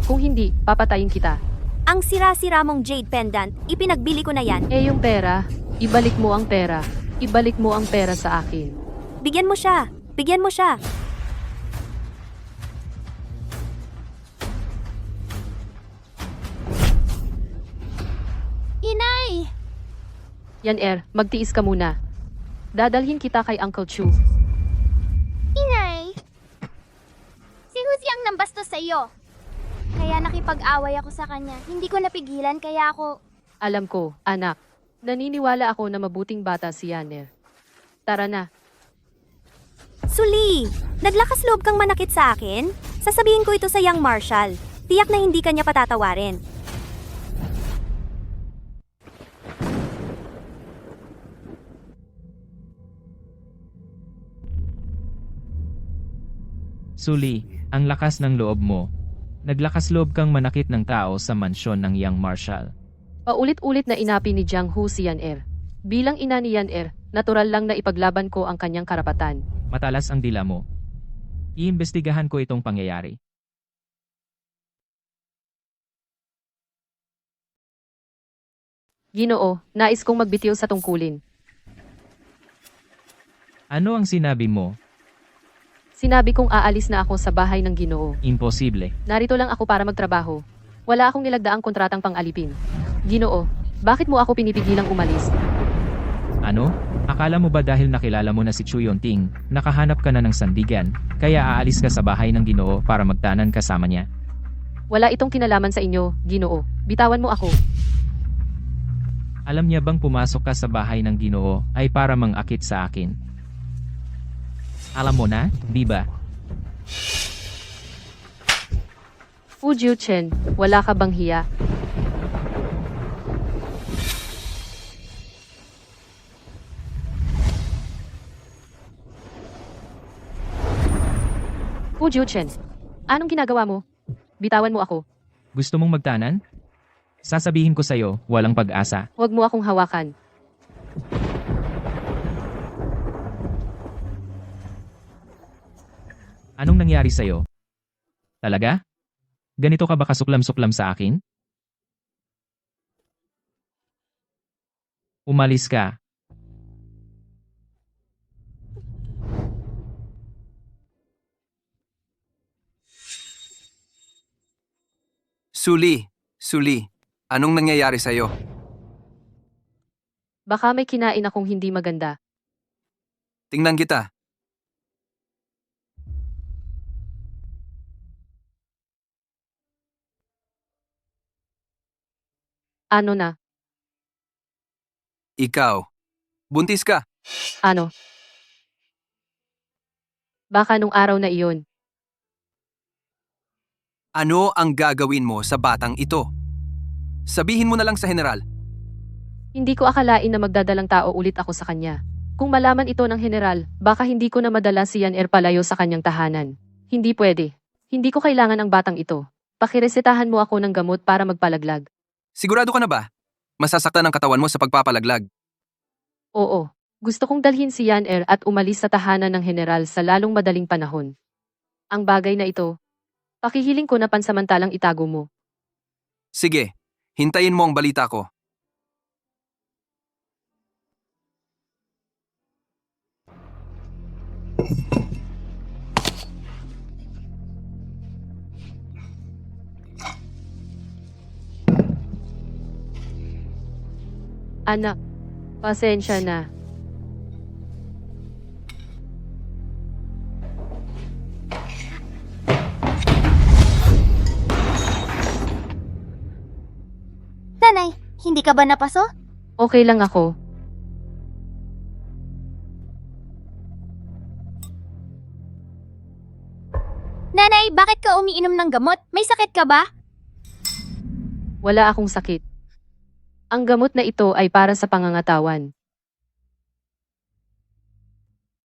Kung hindi, papatayin kita. Ang sira-sira mong jade pendant, ipinagbili ko na yan. Eh yung pera, ibalik mo ang pera. Ibalik mo ang pera sa akin. Bigyan mo siya! Bigyan mo siya! Inay! Yan magtiis ka muna. Dadalhin kita kay Uncle Chu. Inay! Si Huzi ang nambastos sa iyo. Kaya nakipag-away ako sa kanya. Hindi ko napigilan kaya ako... Alam ko, anak. Naniniwala ako na mabuting bata si Yaner. Tara na. Suli! Naglakas loob kang manakit sa akin? Sasabihin ko ito sa young marshal. Tiyak na hindi kanya patatawarin. Suli, ang lakas ng loob mo. Naglakas loob kang manakit ng tao sa mansyon ng Young Marshal. Paulit-ulit na inapi ni Jiang Hu si Yaner. Bilang ina ni Yaner, natural lang na ipaglaban ko ang kanyang karapatan. Matalas ang dila mo. Iimbestigahan ko itong pangyayari. Ginoo, nais kong magbitiw sa tungkulin. Ano ang sinabi mo? Sinabi kong aalis na ako sa bahay ng Ginoo. Imposible. Narito lang ako para magtrabaho. Wala akong nilagdaang kontratang pang-alipin. Ginoo, bakit mo ako pinipigilang umalis? Ano? Akala mo ba dahil nakilala mo na si Chu Yonting, nakahanap ka na ng sandigan, kaya aalis ka sa bahay ng Ginoo para magtanan kasama niya? Wala itong kinalaman sa inyo, Ginoo. Bitawan mo ako. Alam niya bang pumasok ka sa bahay ng Ginoo ay para mangakit sa akin? Alam mo na, di ba? Fu Jiuchen, wala ka bang hiya? Fu Jiuchen, anong ginagawa mo? Bitawan mo ako. Gusto mong magtanan? Sasabihin ko sa'yo, walang pag-asa. Huwag mo akong hawakan. Anong nangyari sa'yo? Talaga? Ganito ka ba kasuklam-suklam sa akin? Umalis ka. Suli, anong nangyayari sa'yo? Baka may kinain akong hindi maganda. Tingnan kita. Ano na? Ikaw. Buntis ka. Ano? Baka nung araw na iyon. Ano ang gagawin mo sa batang ito? Sabihin mo na lang sa general. Hindi ko akalain na magdadalang tao ulit ako sa kanya. Kung malaman ito ng general, baka hindi ko na madala si Yan palayo sa kanyang tahanan. Hindi pwede. Hindi ko kailangan ang batang ito. Pakiresetahan mo ako ng gamot para magpalaglag. Sigurado ka na ba? Masasaktan ang katawan mo sa pagpapalaglag. Oo. Gusto kong dalhin si Yan at umalis sa tahanan ng general sa lalong madaling panahon. Ang bagay na ito, pakihiling ko na pansamantalang itago mo. Sige, hintayin mo ang balita ko. Anak, pasensya na. Nanay, hindi ka ba napaso? Okay lang ako. Nanay, bakit ka umiinom ng gamot? May sakit ka ba? Wala akong sakit. Ang gamot na ito ay para sa pangangatawan.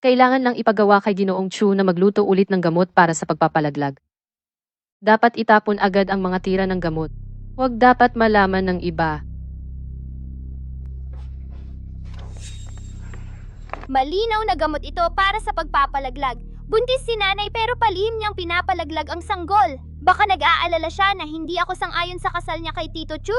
Kailangan lang ipagawa kay Ginoong Chu na magluto ulit ng gamot para sa pagpapalaglag. Dapat itapon agad ang mga tira ng gamot. Huwag dapat malaman ng iba. Malinaw na gamot ito para sa pagpapalaglag. Buntis si nanay pero palihim niyang pinapalaglag ang sanggol. Baka nag-aalala siya na hindi ako sang-ayon sa kasal niya kay Tito Chu?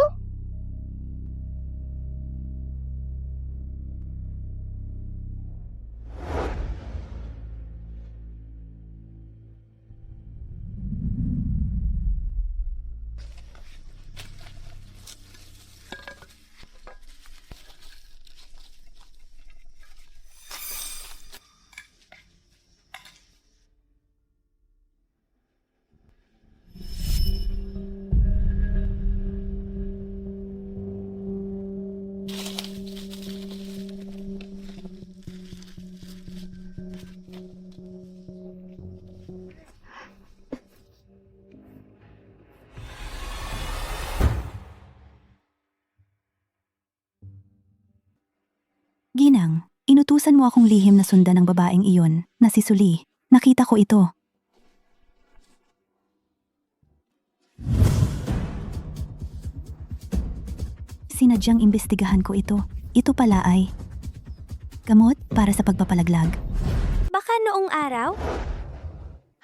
Ginang, inutusan mo akong lihim na sundan ng babaeng iyon, na si Suli. Nakita ko ito. Sinadyang imbestigahan ko ito. Ito pala ay gamot para sa pagpapalaglag. Baka noong araw,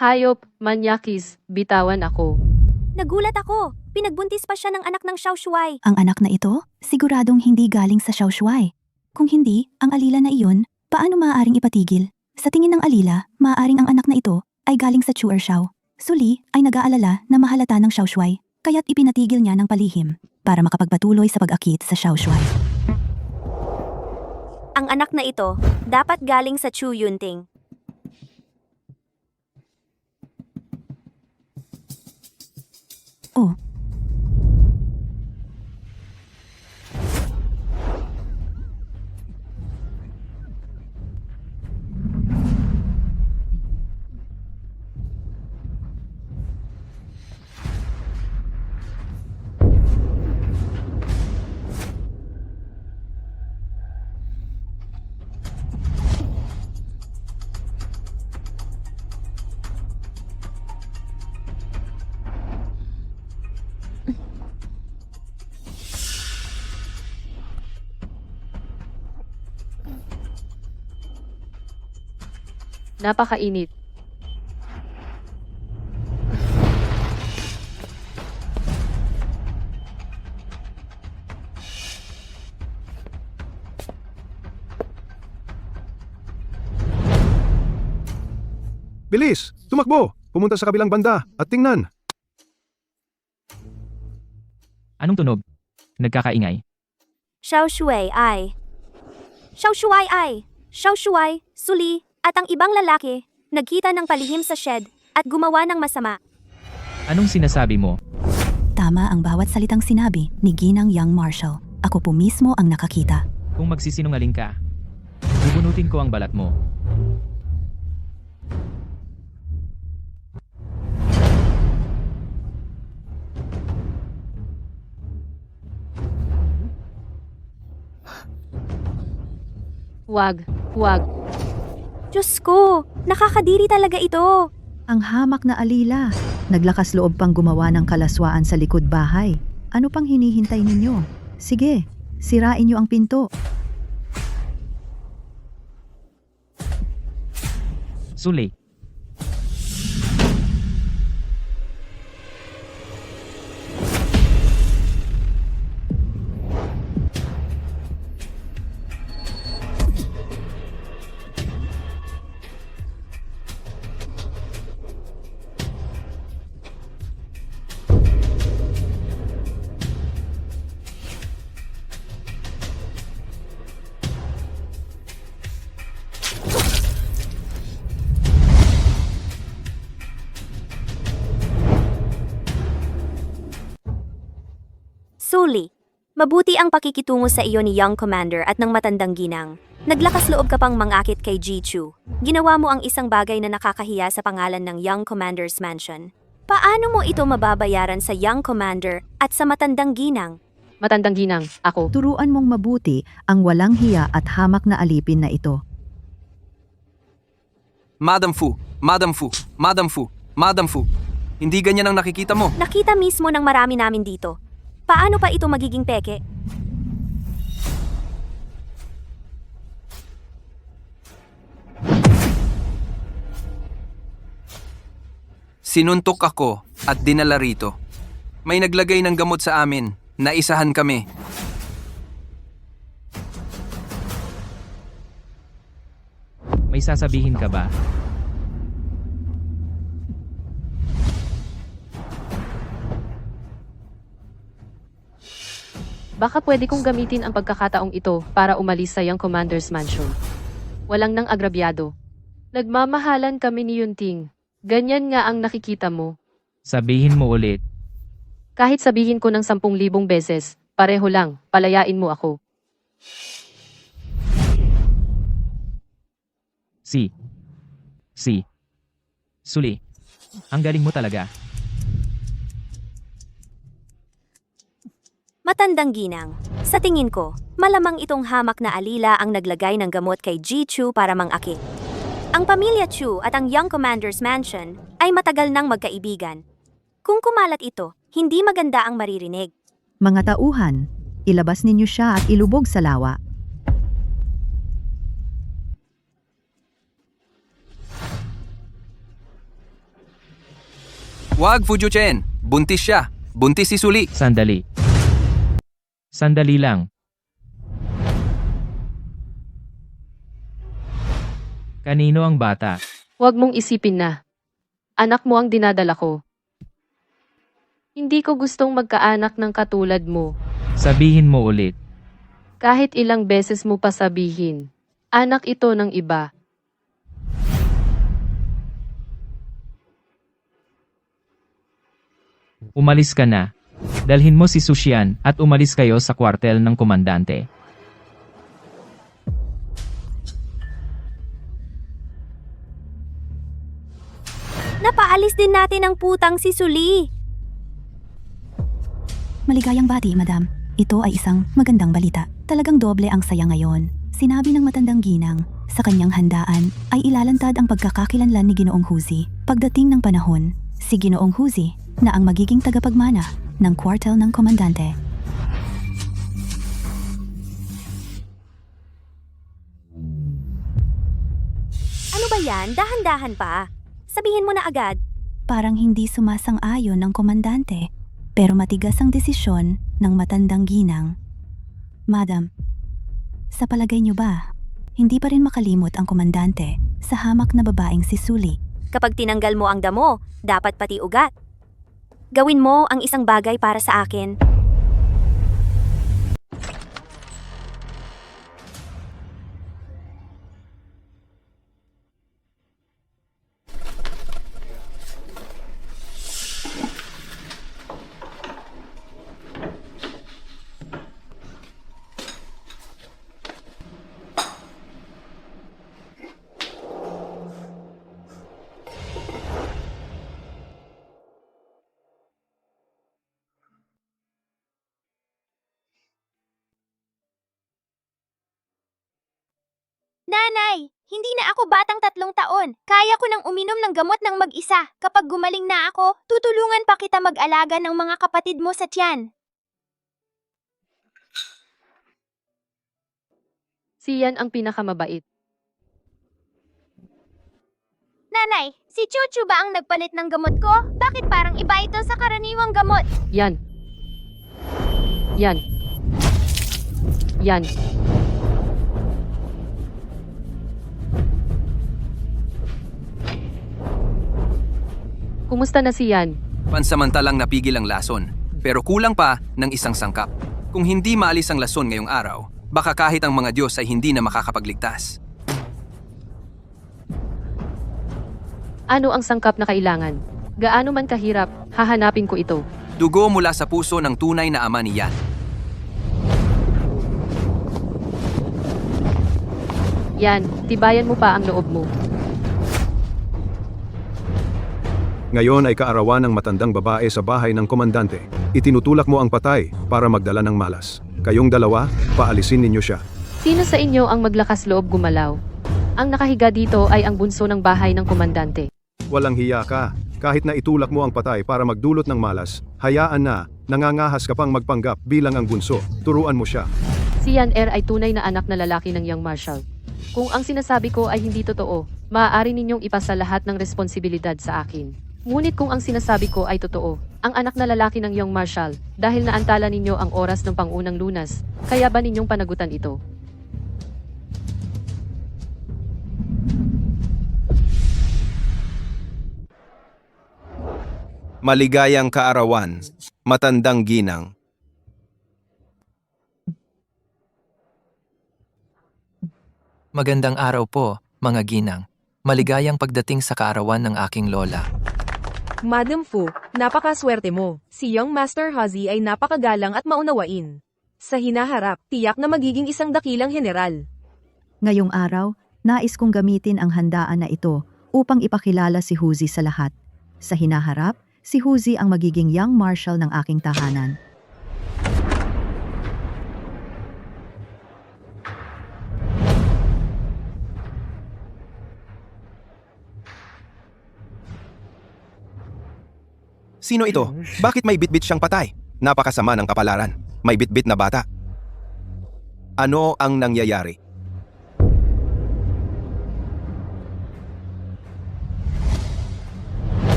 Hayop, manyakis, bitawan ako. nagulat ako. Pinagbuntis pa siya ng anak ng Xiao Shuai. Ang anak na ito, siguradong hindi galing sa Xiaoshuai. Kung hindi, ang alila na iyon, paano maaaring ipatigil? Sa tingin ng alila, maaaring ang anak na ito ay galing sa Chu Xiao. Suli ay nag-aalala na mahalata ng Xiaoshuai, kaya't ipinatigil niya ng palihim para makapagpatuloy sa pag-akit sa Xiaoshuai. Ang anak na ito, dapat galing sa Chu Yunting. Oh, Napakainit. Bilis! Tumakbo! Pumunta sa kabilang banda at tingnan. Anong tunog? Nagkakaingay. Xiao Shuai ay. Xiao Shuai ay. Xiao Shuai, Suli, at ang ibang lalaki, nagkita ng palihim sa shed at gumawa ng masama. Anong sinasabi mo? tama ang bawat salitang sinabi ni Ginang Young Marshall. Ako po mismo ang nakakita. Kung magsisinungaling ka, bubunutin ko ang balat mo. Huwag, huwag. Diyos ko, nakakadiri talaga ito. Ang hamak na alila. Naglakas loob pang gumawa ng kalaswaan sa likod bahay. Ano pang hinihintay ninyo? Sige, sirain niyo ang pinto. Suli. Suli, mabuti ang pakikitungo sa iyo ni Young Commander at ng matandang ginang. Naglakas loob ka pang mangakit kay Ji-Chu. Ginawa mo ang isang bagay na nakakahiya sa pangalan ng Young Commander's Mansion. Paano mo ito mababayaran sa Young Commander at sa matandang ginang? Matandang ginang, ako. Turuan mong mabuti ang walang hiya at hamak na alipin na ito. Madam Fu, Madam Fu, Madam Fu, Madam Fu. Hindi ganyan ang nakikita mo. Nakita mismo ng marami namin dito. Paano pa ito magiging peke? Sinuntok ako at dinala rito. May naglagay ng gamot sa amin. Naisahan kami. May sasabihin ka ba? Baka pwede kong gamitin ang pagkakataong ito para umalis sa Young Commander's Mansion. Walang nang agrabyado. Nagmamahalan kami ni Yunting. Ganyan nga ang nakikita mo. Sabihin mo ulit. Kahit sabihin ko ng 10,000 beses, pareho lang, palayain mo ako. Si. Suli. Ang galing mo talaga. Matandang ginang. Sa tingin ko, malamang itong hamak na alila ang naglagay ng gamot kay Ji-Chu para mangakit. Ang pamilya Chu at ang Young Commander's Mansion ay matagal nang magkaibigan. Kung kumalat ito, hindi maganda ang maririnig. Mga tauhan, ilabas ninyo siya at ilubog sa lawa. Wag, Fujuchen. Buntis siya. Buntis si Suli. Sandali. Sandali lang. Kanino ang bata? Huwag mong isipin na. Anak mo ang dinadala ko. Hindi ko gustong magkaanak ng katulad mo. Sabihin mo ulit. Kahit ilang beses mo pa sabihin. Anak ito ng iba. Umalis ka na. Dalhin mo si Sushian at umalis kayo sa kwartel ng komandante. Napaalis din natin ang putang si Suli. Maligayang bati, madam. Ito ay isang magandang balita. Talagang doble ang saya ngayon. Sinabi ng matandang ginang, sa kanyang handaan ay ilalantad ang pagkakakilanlan ni Ginoong Huzi. Pagdating ng panahon, si Ginoong Huzi na ang magiging tagapagmana ng kwartel ng komandante. Ano ba yan? Dahan-dahan pa. Sabihin mo na agad. Parang hindi sumasang-ayon ng komandante, pero matigas ang desisyon ng matandang ginang. Madam, sa palagay niyo ba, hindi pa rin makalimot ang komandante sa hamak na babaeng si Suli? Kapag tinanggal mo ang damo, dapat pati ugat. Gawin mo ang isang bagay para sa akin. Nanay, hindi na ako batang 3 taon. Kaya ko nang uminom ng gamot ng mag-isa. Kapag gumaling na ako, tutulungan pa kita mag-alaga ng mga kapatid mo sa tiyan. Si Yan ang pinakamabait. Nanay, si Chuchu ba ang nagpalit ng gamot ko? Bakit parang iba ito sa karaniwang gamot? Yan. Yan. Yan. Kumusta na si Yan? Pansamantalang napigil ang lason, pero kulang pa ng isang sangkap. Kung hindi maalis ang lason ngayong araw, baka kahit ang mga Diyos ay hindi na makakapagligtas. Ano ang sangkap na kailangan? Gaano man kahirap, hahanapin ko ito. Dugo mula sa puso ng tunay na ama ni Yan. Yan, tibayan mo pa ang loob mo. Ngayon ay kaarawan ng matandang babae sa bahay ng komandante. Itinutulak mo ang patay para magdala ng malas. Kayong dalawa, paalisin ninyo siya. Sino sa inyo ang maglakas loob gumalaw? Ang nakahiga dito ay ang bunso ng bahay ng komandante. Walang hiya ka. Kahit na itulak mo ang patay para magdulot ng malas, hayaan na, nangangahas ka pang magpanggap bilang ang bunso. Turuan mo siya. Si Yan ay tunay na anak na lalaki ng Young Marshal. Kung ang sinasabi ko ay hindi totoo, maaari ninyong ipasa lahat ng responsibilidad sa akin. Ngunit kung ang sinasabi ko ay totoo, ang anak na lalaki ng Young Marshal, dahil naantala ninyo ang oras ng pangunang lunas, kaya ba ninyong panagutan ito? Maligayang kaarawan, matandang ginang. Magandang araw po, mga ginang. Maligayang pagdating sa kaarawan ng aking lola. Madam Fu, napakaswerte mo. Si Young Master Hazi ay napakagalang at maunawain. Sa hinaharap, tiyak na magiging isang dakilang general. Ngayong araw, nais kong gamitin ang handaan na ito upang ipakilala si Huzi sa lahat. Sa hinaharap, si Huzi ang magiging Young Marshal ng aking tahanan. Sino ito? Bakit may bitbit siyang patay? Napakasama ng kapalaran. May bitbit na bata. Ano ang nangyayari?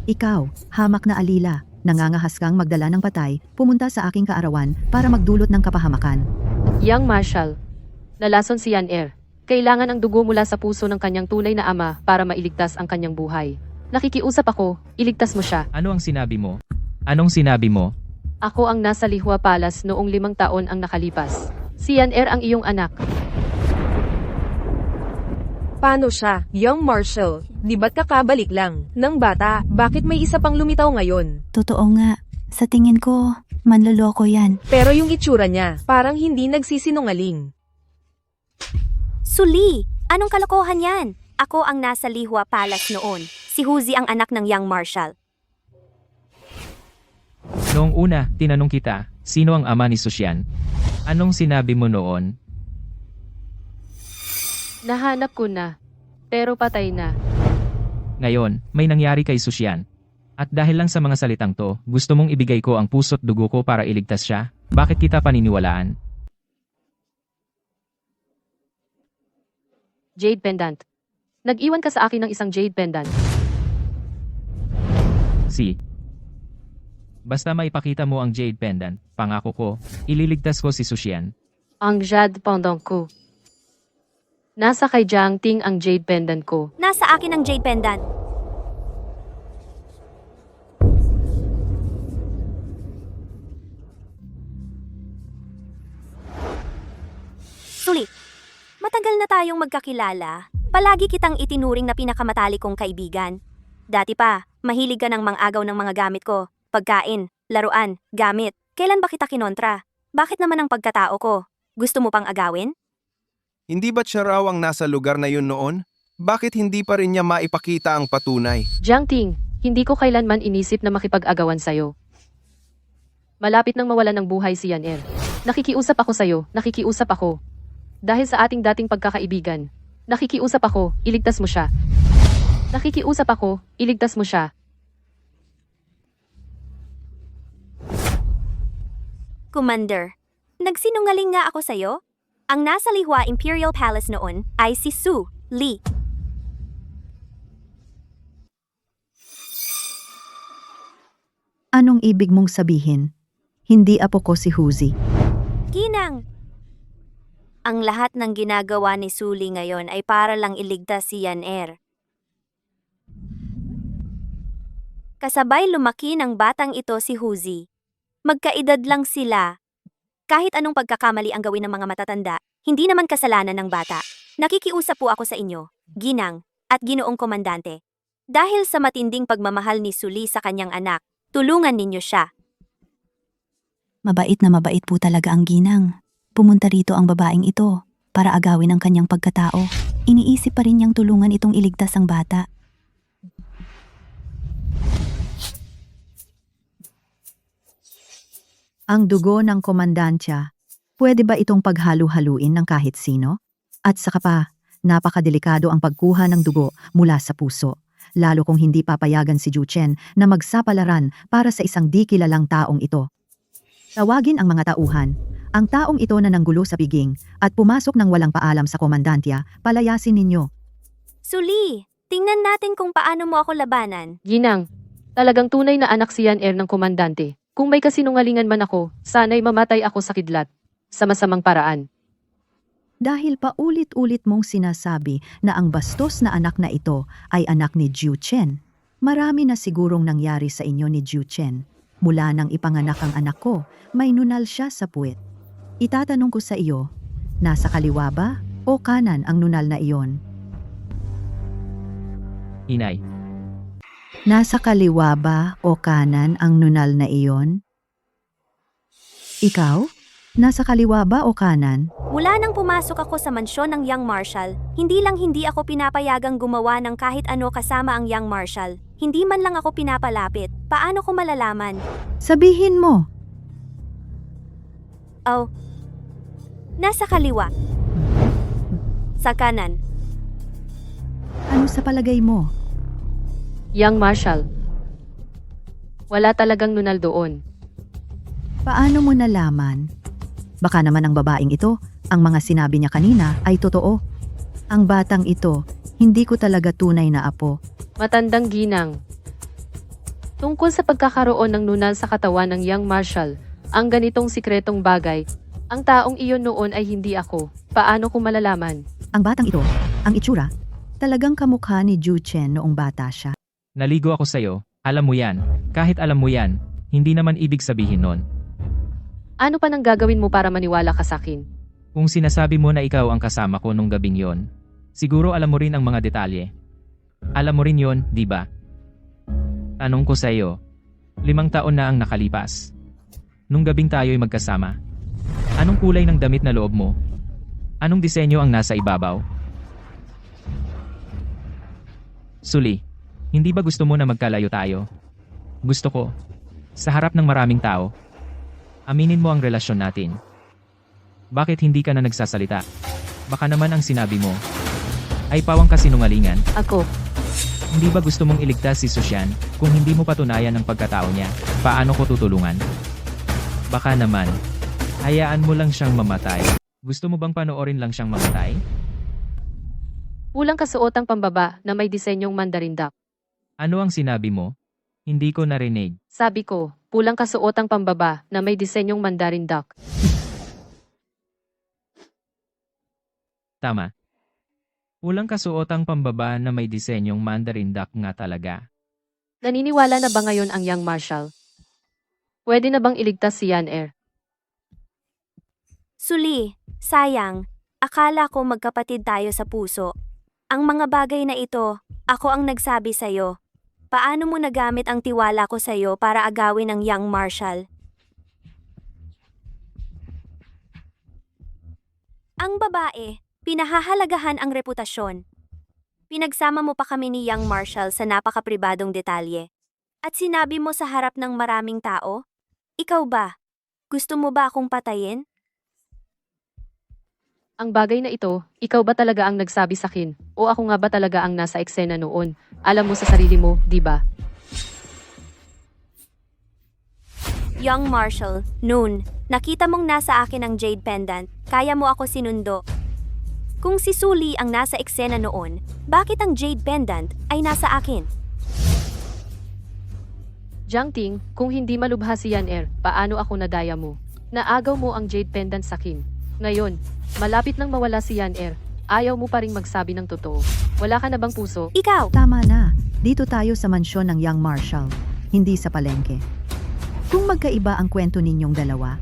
Ikaw, hamak na alila, nangangahas kang magdala ng patay, pumunta sa aking kaarawan para magdulot ng kapahamakan. Young Marshal, nalason si Yan. Kailangan ang dugo mula sa puso ng kanyang tunay na ama para mailigtas ang kanyang buhay. Nakikiusap ako, iligtas mo siya. Ano ang sinabi mo? Anong sinabi mo? Ako ang nasa Lihua Palace noong 5 taon ang nakalipas. Si Yan ang iyong anak. Paano siya, Young Marshal? Di ba't kakabalik lang ng bata? Bakit may isa pang lumitaw ngayon? Totoo nga, sa tingin ko, manloloko yan. Pero yung itsura niya, parang hindi nagsisinungaling. Suli, anong kalokohan yan? Ako ang nasa Lihua Palace noon. Si Huzi ang anak ng Young Marshal. Noong una, tinanong kita, sino ang ama ni Susyan? Anong sinabi mo noon? Nahanap ko na, pero patay na. Ngayon, may nangyari kay Susyan. At dahil lang sa mga salitang to, gusto mong ibigay ko ang puso't dugo ko para iligtas siya? Bakit kita paniniwalaan? Jade Pendant. Nag-iwan ka sa akin ng isang Jade Pendant. Basta maipakita mo ang Jade Pendant, pangako ko, ililigtas ko si Susyan. Ang Jade Pendant ko. Nasa kay Jiang Ting ang Jade Pendant ko. Nasa akin ang Jade Pendant. Suli, matagal na tayong magkakilala. Palagi kitang itinuring na pinakamatali kong kaibigan. Dati pa, mahilig ka ng mang-agaw ng mga gamit ko. Pagkain, laruan, gamit. Kailan ba kita kinontra? Bakit naman ang pagkatao ko? Gusto mo pang agawin? Hindi ba't siya raw ang nasa lugar na yun noon? Bakit hindi pa rin niya maipakita ang patunay? Jiang Ting, hindi ko kailanman inisip na makipag-agawan sa'yo. Malapit nang mawalan ng buhay si Yan Er. Nakikiusap ako sa'yo, nakikiusap ako. Dahil sa ating dating pagkakaibigan. Nakikiusap ako, iligtas mo siya. Nakikiusap ako, iligtas mo siya. Commander, nagsinungaling nga ako sa'yo? Ang nasa Lihua Imperial Palace noon ay si Su Li. Anong ibig mong sabihin? Hindi apo ko si Huzi. Ginang! Ang lahat ng ginagawa ni Suli ngayon ay para lang iligtas si Yan Er. Kasabay lumaki ng batang ito si Huzi. Magkaedad lang sila. Kahit anong pagkakamali ang gawin ng mga matatanda, hindi naman kasalanan ng bata. Nakikiusap po ako sa inyo, Ginang, at Ginoong Komandante. Dahil sa matinding pagmamahal ni Suli sa kanyang anak, tulungan ninyo siya. Mabait na mabait po talaga ang ginang. Pumunta rito ang babaeng ito para agawin ang kanyang pagkatao. Iniisip pa rin niyang tulungan itong iligtas ang bata. Ang dugo ng komandantya, pwede ba itong paghalo-haluin ng kahit sino? At saka pa, napakadelikado ang pagkuha ng dugo mula sa puso, lalo kung hindi papayagan si Ju Chen na magsapalaran para sa isang di kilalang taong ito. Tawagin ang mga tauhan. Ang taong ito na nanggulo sa piging at pumasok ng walang paalam sa komandantya, palayasin ninyo. Suli, tingnan natin kung paano mo ako labanan. Ginang, talagang tunay na anak si Yan Er ng komandante. Kung may kasinungalingan man ako, sana'y mamatay ako sa kidlat. Sa masamang paraan. Dahil paulit-ulit mong sinasabi na ang bastos na anak na ito ay anak ni Ju Chen. Marami na sigurong nangyari sa inyo ni Ju Chen. Mula nang ipanganak ang anak ko, may nunal siya sa puwet. Itatanong ko sa iyo, nasa kaliwa ba o kanan ang nunal na iyon? Inay, Nasa kaliwa ba o kanan ang nunal na iyon? Ikaw? Nasa kaliwa ba o kanan? Mula nang pumasok ako sa mansyon ng Young Marshal, hindi ako pinapayagang gumawa ng kahit ano kasama ang Young Marshal. Hindi man lang ako pinapalapit. Paano ko malalaman? Sabihin mo. Oh. Nasa kaliwa. Sa kanan. Ano sa palagay mo? Young Marshal. Wala talagang nunal doon. Paano mo nalaman? Baka naman ang babaeng ito, ang mga sinabi niya kanina ay totoo. Ang batang ito, hindi ko talaga tunay na apo. Matandang ginang. Tungkol sa pagkakaroon ng nunal sa katawan ng Young Marshal, ang ganitong sikretong bagay, ang taong iyon noon ay hindi ako. Paano ko malalaman? Ang batang ito, ang itsura, talagang kamukha ni Ju Chen noong bata siya. naligo ako sa'yo, alam mo yan. Kahit alam mo yan, hindi naman ibig sabihin nun. Ano pa nang gagawin mo para maniwala ka sa akin? Kung sinasabi mo na ikaw ang kasama ko nung gabing yon, siguro alam mo rin ang mga detalye. Alam mo rin yon, di ba? Tanong ko sa iyo, 5 taon na ang nakalipas. Nung gabing tayo'y magkasama, anong kulay ng damit na loob mo? Anong disenyo ang nasa ibabaw? Suli, hindi ba gusto mo na magkalayo tayo? Gusto ko. Sa harap ng maraming tao. Aminin mo ang relasyon natin. Bakit hindi ka na nagsasalita? Baka naman ang sinabi mo ay pawang kasinungalingan. Ako. Hindi ba gusto mong iligtas si Susyan kung hindi mo patunayan ang pagkatao niya? Paano ko tutulungan? Baka naman, hayaan mo lang siyang mamatay. Gusto mo bang panoorin lang siyang mamatay? Pulang kasuotang pambaba na may disenyong Mandarin Duck. Ano ang sinabi mo? Hindi ko narinig. Sabi ko, pulang kasuotang pambaba na may disenyong Mandarin Duck. Tama. Pulang kasuotang pambaba na may disenyong Mandarin Duck nga talaga. Naniniwala na ba ngayon ang Young Marshal? Pwede na bang iligtas si Yan Er? Suli, sayang, akala ko magkapatid tayo sa puso. Ang mga bagay na ito, ako ang nagsabi sa'yo. Paano mo nagamit ang tiwala ko sa'yo para agawin ang Young Marshal? Ang babae, pinahahalagahan ang reputasyon. Pinagsama mo pa kami ni Young Marshal sa napakapribadong detalye. At sinabi mo sa harap ng maraming tao, Ikaw ba? Gusto mo ba akong patayin? Ang bagay na ito, ikaw ba talaga ang nagsabi sa akin? O ako nga ba talaga ang nasa eksena noon? Alam mo sa sarili mo, di ba? Young Marshall, noon, nakita mong nasa akin ang jade pendant, kaya mo ako sinundo. Kung si Sully ang nasa eksena noon, bakit ang jade pendant ay nasa akin? Jiang Ting, kung hindi malubha si Yan Er, paano ako nadaya mo? Naagaw mo ang jade pendant sa akin. Ngayon, malapit nang mawala si Yan Er, ayaw mo pa ring magsabi ng totoo. Wala ka na bang puso? Ikaw! Tama na. Dito tayo sa mansyon ng Young Marshall, hindi sa palengke. Kung magkaiba ang kwento ninyong dalawa,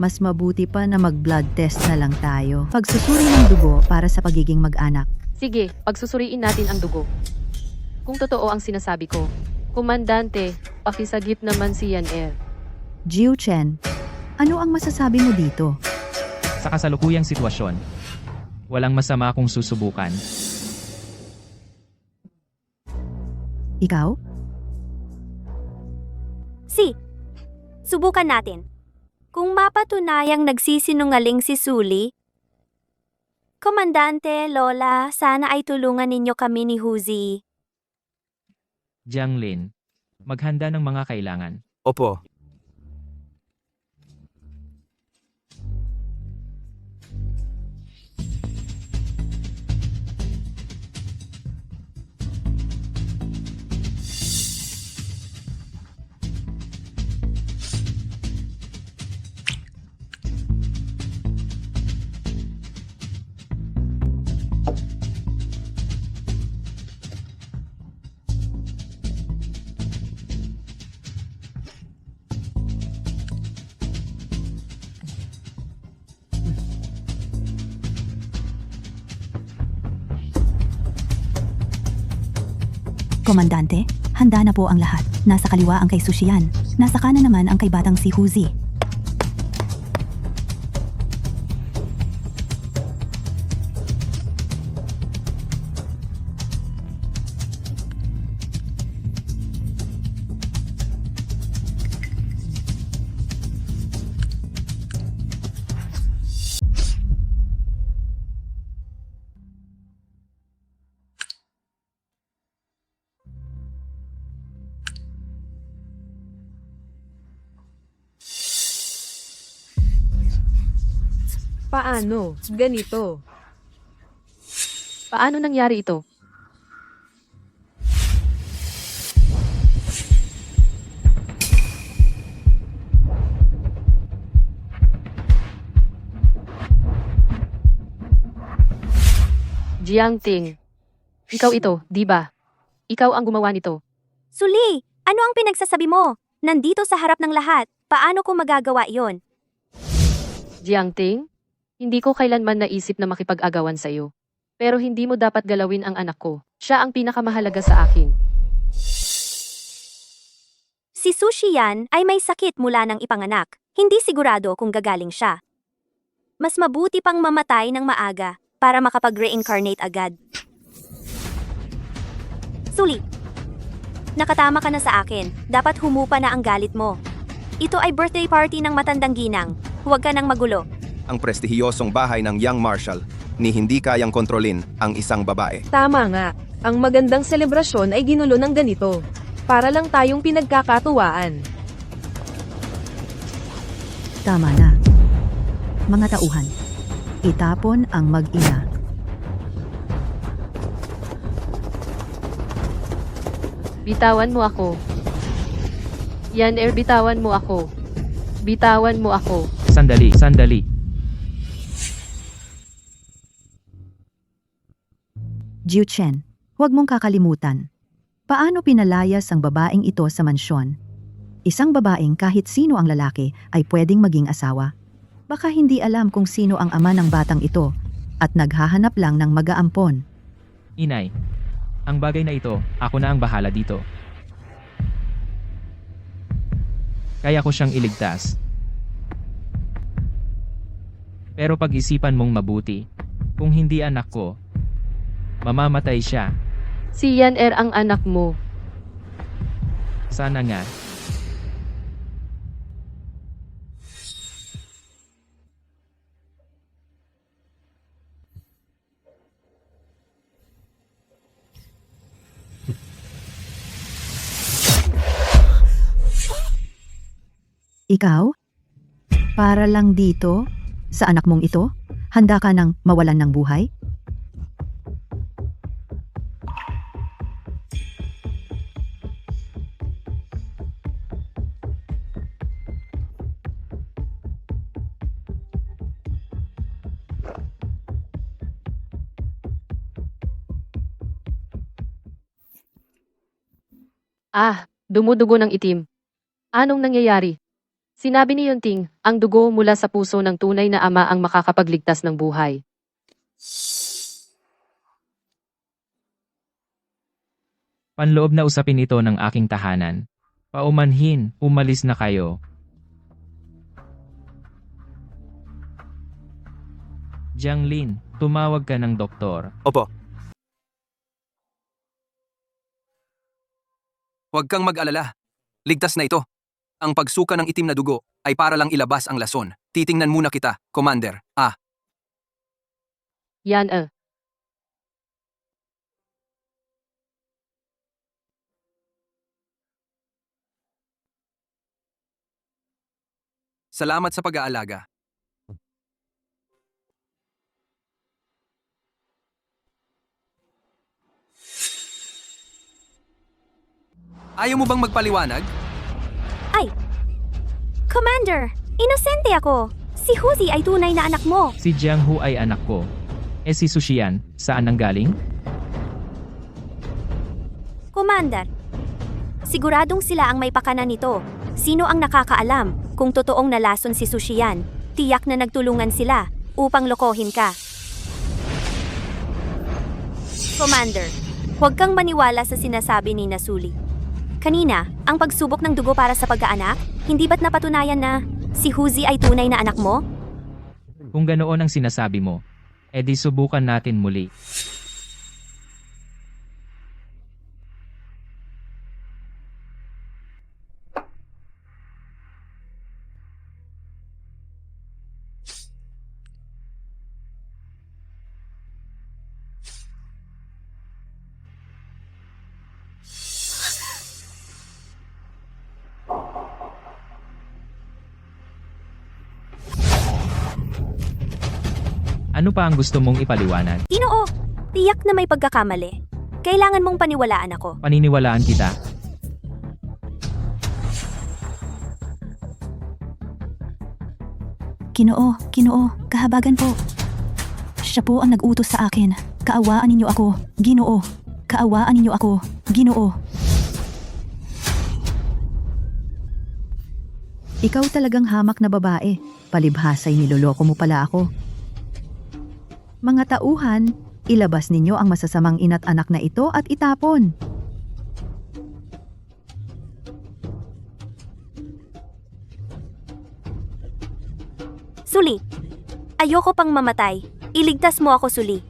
mas mabuti pa na mag-blood test na lang tayo. Pagsusuri ng dugo para sa pagiging mag-anak. Sige, pagsusuriin natin ang dugo. Kung totoo ang sinasabi ko, Komandante, pakisagip naman si Yan Er. Jiu Chen, ano ang masasabi mo dito? Sa kasalukuyang sitwasyon, walang masama kung susubukan. Ikaw? Subukan natin. Kung mapatunayang nagsisinungaling si Sully, Komandante, Lola, sana ay tulungan ninyo kami ni Huzi. Jiang Lin, maghanda ng mga kailangan. Opo. Komandante, handa na po ang lahat. Nasa kaliwa ang kay Sushian. Nasa kanan naman ang kay batang si Huzi. Paano? Ganito. Paano nangyari ito? Jiang Ting, ikaw ito, di ba? Ikaw ang gumawa nito. Sully, ano ang pinagsasabi mo? Nandito sa harap ng lahat. Paano ko magagawa yon? Jiang Ting, hindi ko kailanman naisip na makipag-agawan sa iyo. Pero hindi mo dapat galawin ang anak ko. Siya ang pinakamahalaga sa akin. Si Sushian ay may sakit mula ng ipanganak. Hindi sigurado kung gagaling siya. Mas mabuti pang mamatay ng maaga para makapag-reincarnate agad. Sully, nakatama ka na sa akin. Dapat humupa na ang galit mo. Ito ay birthday party ng matandang ginang. Huwag ka nang magulo. Ang prestihiyosong bahay ng Young Marshall ni hindi kayang kontrolin ang isang babae. Tama nga. Ang magandang selebrasyon ay ginulo ng ganito. Para lang tayong pinagkakatuwaan. Tama na. Mga tauhan, itapon ang mag-ina. Bitawan mo ako. Yan Er, bitawan mo ako. Bitawan mo ako. Sandali, sandali. Jiu Chen, huwag mong kakalimutan. Paano pinalayas ang babaeng ito sa mansyon? Isang babaeng kahit sino ang lalaki ay pwedeng maging asawa. Baka hindi alam kung sino ang ama ng batang ito at naghahanap lang ng mag-aampon. Inay, ang bagay na ito, ako na ang bahala dito. Kaya ko siyang iligtas. Pero pag-isipan mong mabuti, kung hindi anak ko, mamamatay siya. Si Yan Er ang anak mo. Sana nga. Ikaw? Para lang dito? Sa anak mong ito? Handa ka nang mawalan ng buhay? Dumudugo ng itim. Anong nangyayari? Sinabi ni Yunting, ang dugo mula sa puso ng tunay na ama ang makakapagligtas ng buhay. Panloob na usapin ito ng aking tahanan. Paumanhin, umalis na kayo. Jianglin, tumawag ka ng doktor. Opo. Huwag kang mag-alala. Ligtas na ito. Ang pagsuka ng itim na dugo ay para lang ilabas ang lason. Titingnan muna kita, Commander. Yan Salamat sa pag-aalaga. Ayaw mo bang magpaliwanag? Commander, inosente ako. Si Huzi ay tunay na anak mo. Si Jianghu ay anak ko. Si Sushian, saan nanggaling? Commander, siguradong sila ang may pakana nito. Sino ang nakakaalam kung totoong nalason si Sushian? Tiyak na nagtulungan sila upang lokohin ka. Commander, huwag kang maniwala sa sinasabi ni Nasuli. Kanina, ang pagsubok ng dugo para sa pagkaanak, hindi ba't napatunayan na si Huzi ay tunay na anak mo? Kung ganoon ang sinasabi mo, edi subukan natin muli. Ano pa ang gusto mong ipaliwanag? Ginoo, tiyak na may pagkakamali. Kailangan mong paniwalaan ako. Paniniwalaan kita. Ginoo, kahabagan po. Siya po ang nag-utos sa akin. Kaawaan ninyo ako, Ginoo. Kaawaan ninyo ako, Ginoo. Ikaw talagang hamak na babae. Palibhasa'y niloloko mo pala ako. Mga tauhan, ilabas ninyo ang masasamang ina't anak na ito at itapon. Suli, ayoko pang mamatay. Iligtas mo ako, Suli.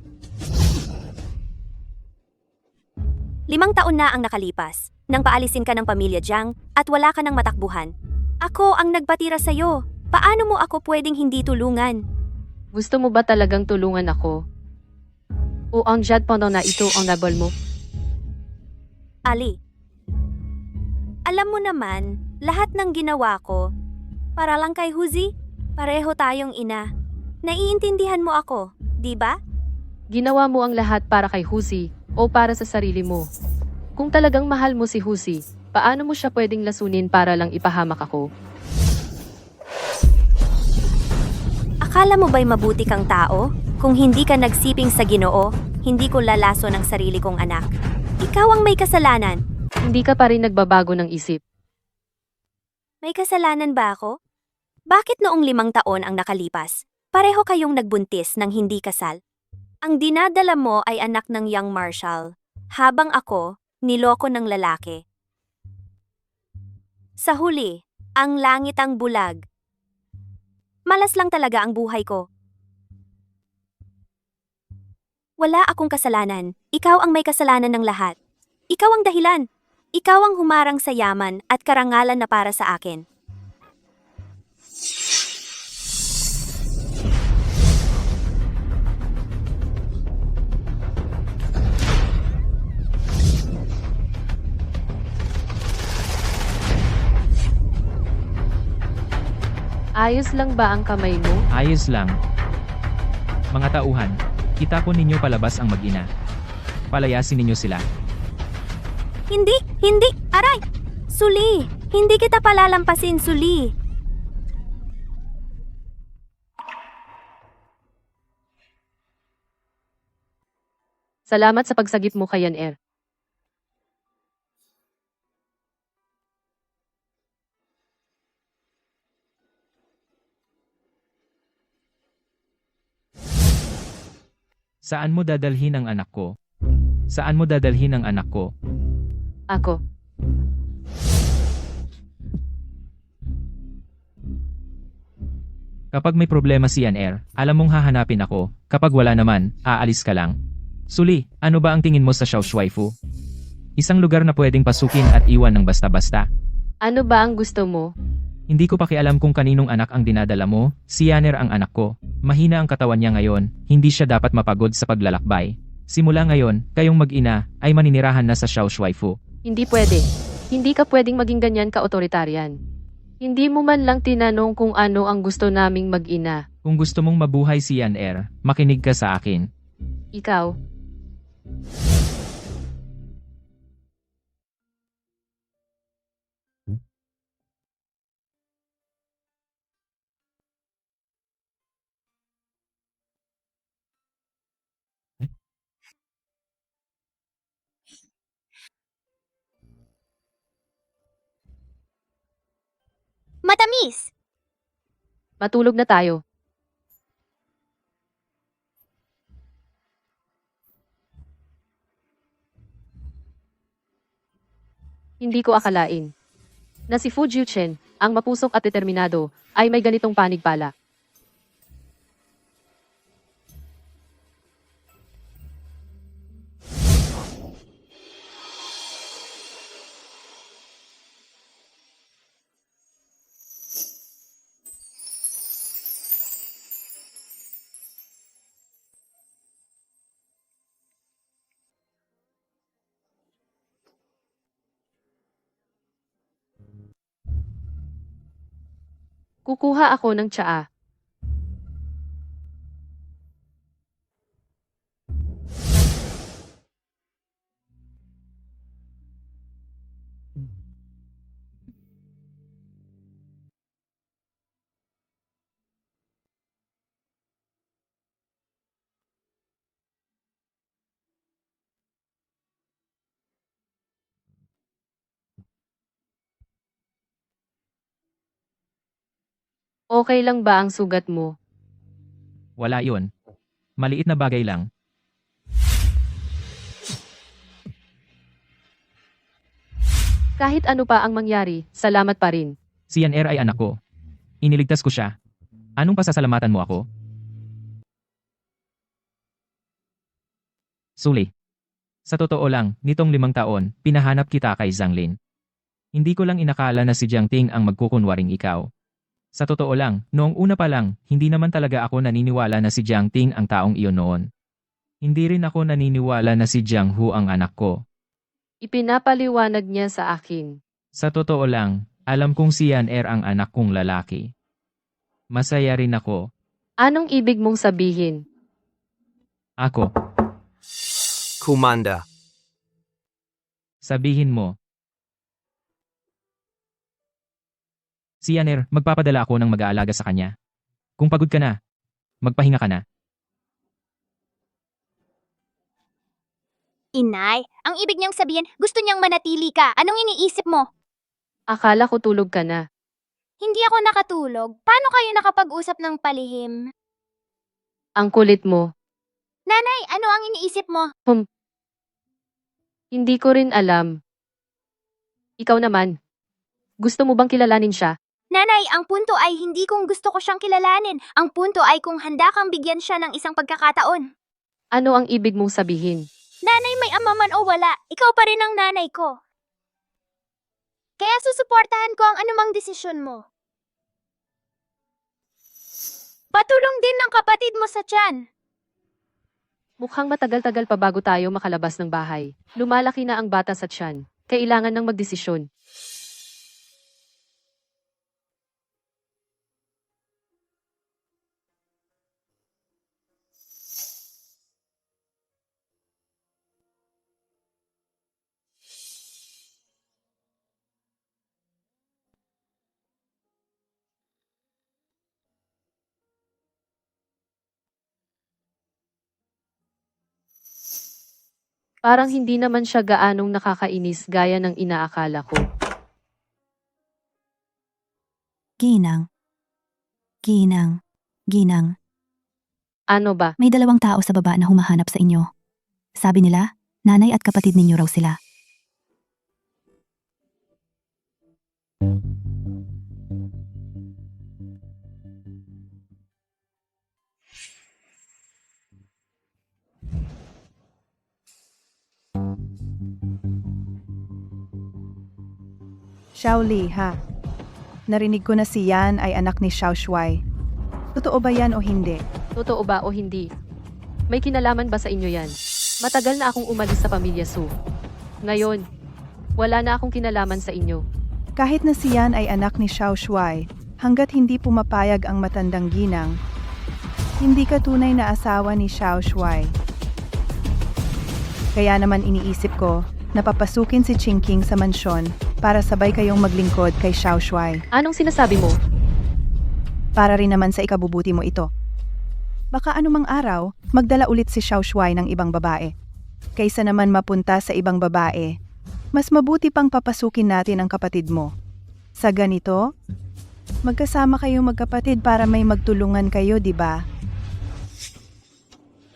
5 taon na ang nakalipas nang paalisin ka ng pamilya Jiang at wala ka ng matakbuhan. Ako ang nagpatira sa'yo. Paano mo ako pwedeng hindi tulungan? Gusto mo ba talagang tulungan ako? O ang Jadpono na ito ang nabal mo? Ali, alam mo naman, lahat ng ginawa ko, para lang kay Huzi, pareho tayong ina. Naiintindihan mo ako, di ba? Ginawa mo ang lahat para kay Huzi o para sa sarili mo. Kung talagang mahal mo si Huzi, paano mo siya pwedeng lasunin para lang ipahamak ako? Akala mo ba'y mabuti kang tao? Kung hindi ka nagsiping sa Ginoo, hindi ko lalaso ng sarili kong anak. Ikaw ang may kasalanan. Hindi ka pa rin nagbabago ng isip. May kasalanan ba ako? Bakit noong 5 taon ang nakalipas, pareho kayong nagbuntis ng hindi kasal? Ang dinadala mo ay anak ng young marshal, habang ako, niloko ng lalaki. Sa huli, ang langit ang bulag. Malas lang talaga ang buhay ko. Wala akong kasalanan. Ikaw ang may kasalanan ng lahat. Ikaw ang dahilan. Ikaw ang humarang sa yaman at karangalan na para sa akin. Ayos lang ba ang kamay mo? Ayos lang. Mga tauhan, itapon ninyo palabas ang mag-ina. Palayasin ninyo sila. Hindi! Aray! Suli! Hindi kita palalampasin, Suli! Salamat sa pagsagip mo kay Yan Er. Saan mo dadalhin ang anak ko? Saan mo dadalhin ang anak ko? Ako. Kapag may problema si Yan Er, alam mong hahanapin ako. Kapag wala naman, aalis ka lang. Suli, ano ba ang tingin mo sa Xiaoshuaifu? Isang lugar na pwedeng pasukin at iwan ng basta-basta. Ano ba ang gusto mo? Hindi ko pakialam kung kaninong anak ang dinadala mo, si Yaner ang anak ko. Mahina ang katawan niya ngayon, hindi siya dapat mapagod sa paglalakbay. Simula ngayon, kayong mag-ina ay maninirahan na sa Xiaoshuaifu. Hindi pwede. Hindi ka pwedeng maging ganyan ka-otoritarian. Hindi mo man lang tinanong kung ano ang gusto naming mag-ina. Kung gusto mong mabuhay si Yaner, makinig ka sa akin. Ikaw. Matamis! Matulog na tayo. Hindi ko akalain na si Fu Jiuchen, ang mapusok at determinado, ay may ganitong panig pala. Kukuha ako ng tsaa. Okay lang ba ang sugat mo? Wala yun. Maliit na bagay lang. Kahit ano pa ang mangyari, salamat pa rin. Si Yaner ay anak ko. Iniligtas ko siya. Anong pasasalamatan mo ako? Suli. Sa totoo lang, nitong 5 taon, pinahanap kita kay Zanglin. Hindi ko lang inakala na si Jiang Ting ang magkukunwaring ikaw. Sa totoo lang, noong una pa lang, hindi naman talaga ako naniniwala na si Jiang Ting ang taong iyon noon. Hindi rin ako naniniwala na si Jiang Hu ang anak ko. Ipinapaliwanag niya sa akin. Sa totoo lang, alam kong si Yan Er ang anak kong lalaki. Masaya rin ako. Anong ibig mong sabihin? Ako, Kumanda. sabihin mo. Si Yaner, magpapadala ako ng mag-aalaga sa kanya. Kung pagod ka na, magpahinga ka na. Inay, ang ibig niyang sabihin, gusto niyang manatili ka. Anong iniisip mo? Akala ko tulog ka na. Hindi ako nakatulog. Paano kayo nakapag-usap ng palihim? Ang kulit mo. Nanay, ano ang iniisip mo? Hindi ko rin alam. Ikaw naman. Gusto mo bang kilalanin siya? Nanay, ang punto ay hindi kung gusto ko siyang kilalanin. Ang punto ay kung handa kang bigyan siya ng isang pagkakataon. Ano ang ibig mong sabihin? Nanay, may ama man o wala, ikaw pa rin ang nanay ko. Kaya susuportahan ko ang anumang desisyon mo. Patulong din ng kapatid mo sa tiyan. Mukhang matagal-tagal pa bago tayo makalabas ng bahay. Lumalaki na ang bata sa tiyan. Kailangan ng magdesisyon. Parang hindi naman siya gaanong nakakainis gaya ng inaakala ko. Ginang. Ginang. Ginang. Ano ba? May 2 tao sa baba na humahanap sa inyo. Sabi nila, nanay at kapatid ninyo raw sila. Xiaoli, ha? Narinig ko na si Yan ay anak ni Xiao Shuai. Totoo ba yan o hindi? Totoo ba o hindi? May kinalaman ba sa inyo yan? Matagal na akong umalis sa pamilya Su. Ngayon, wala na akong kinalaman sa inyo. Kahit na si Yan ay anak ni Xiao Shuai, hanggat hindi pumapayag ang matandang ginang, hindi ka tunay na asawa ni Xiao Shuai. Kaya naman iniisip ko na papasukin si Chingking sa mansyon para sabay kayong maglingkod kay Xiao Shuai. Anong sinasabi mo? Para rin naman sa ikabubuti mo ito. Baka anumang araw, magdala ulit si Xiao Shuai ng ibang babae. Kaysa naman mapunta sa ibang babae, mas mabuti pang papasukin natin ang kapatid mo. Sa ganito, magkasama kayong magkapatid para may magtulungan kayo, di ba?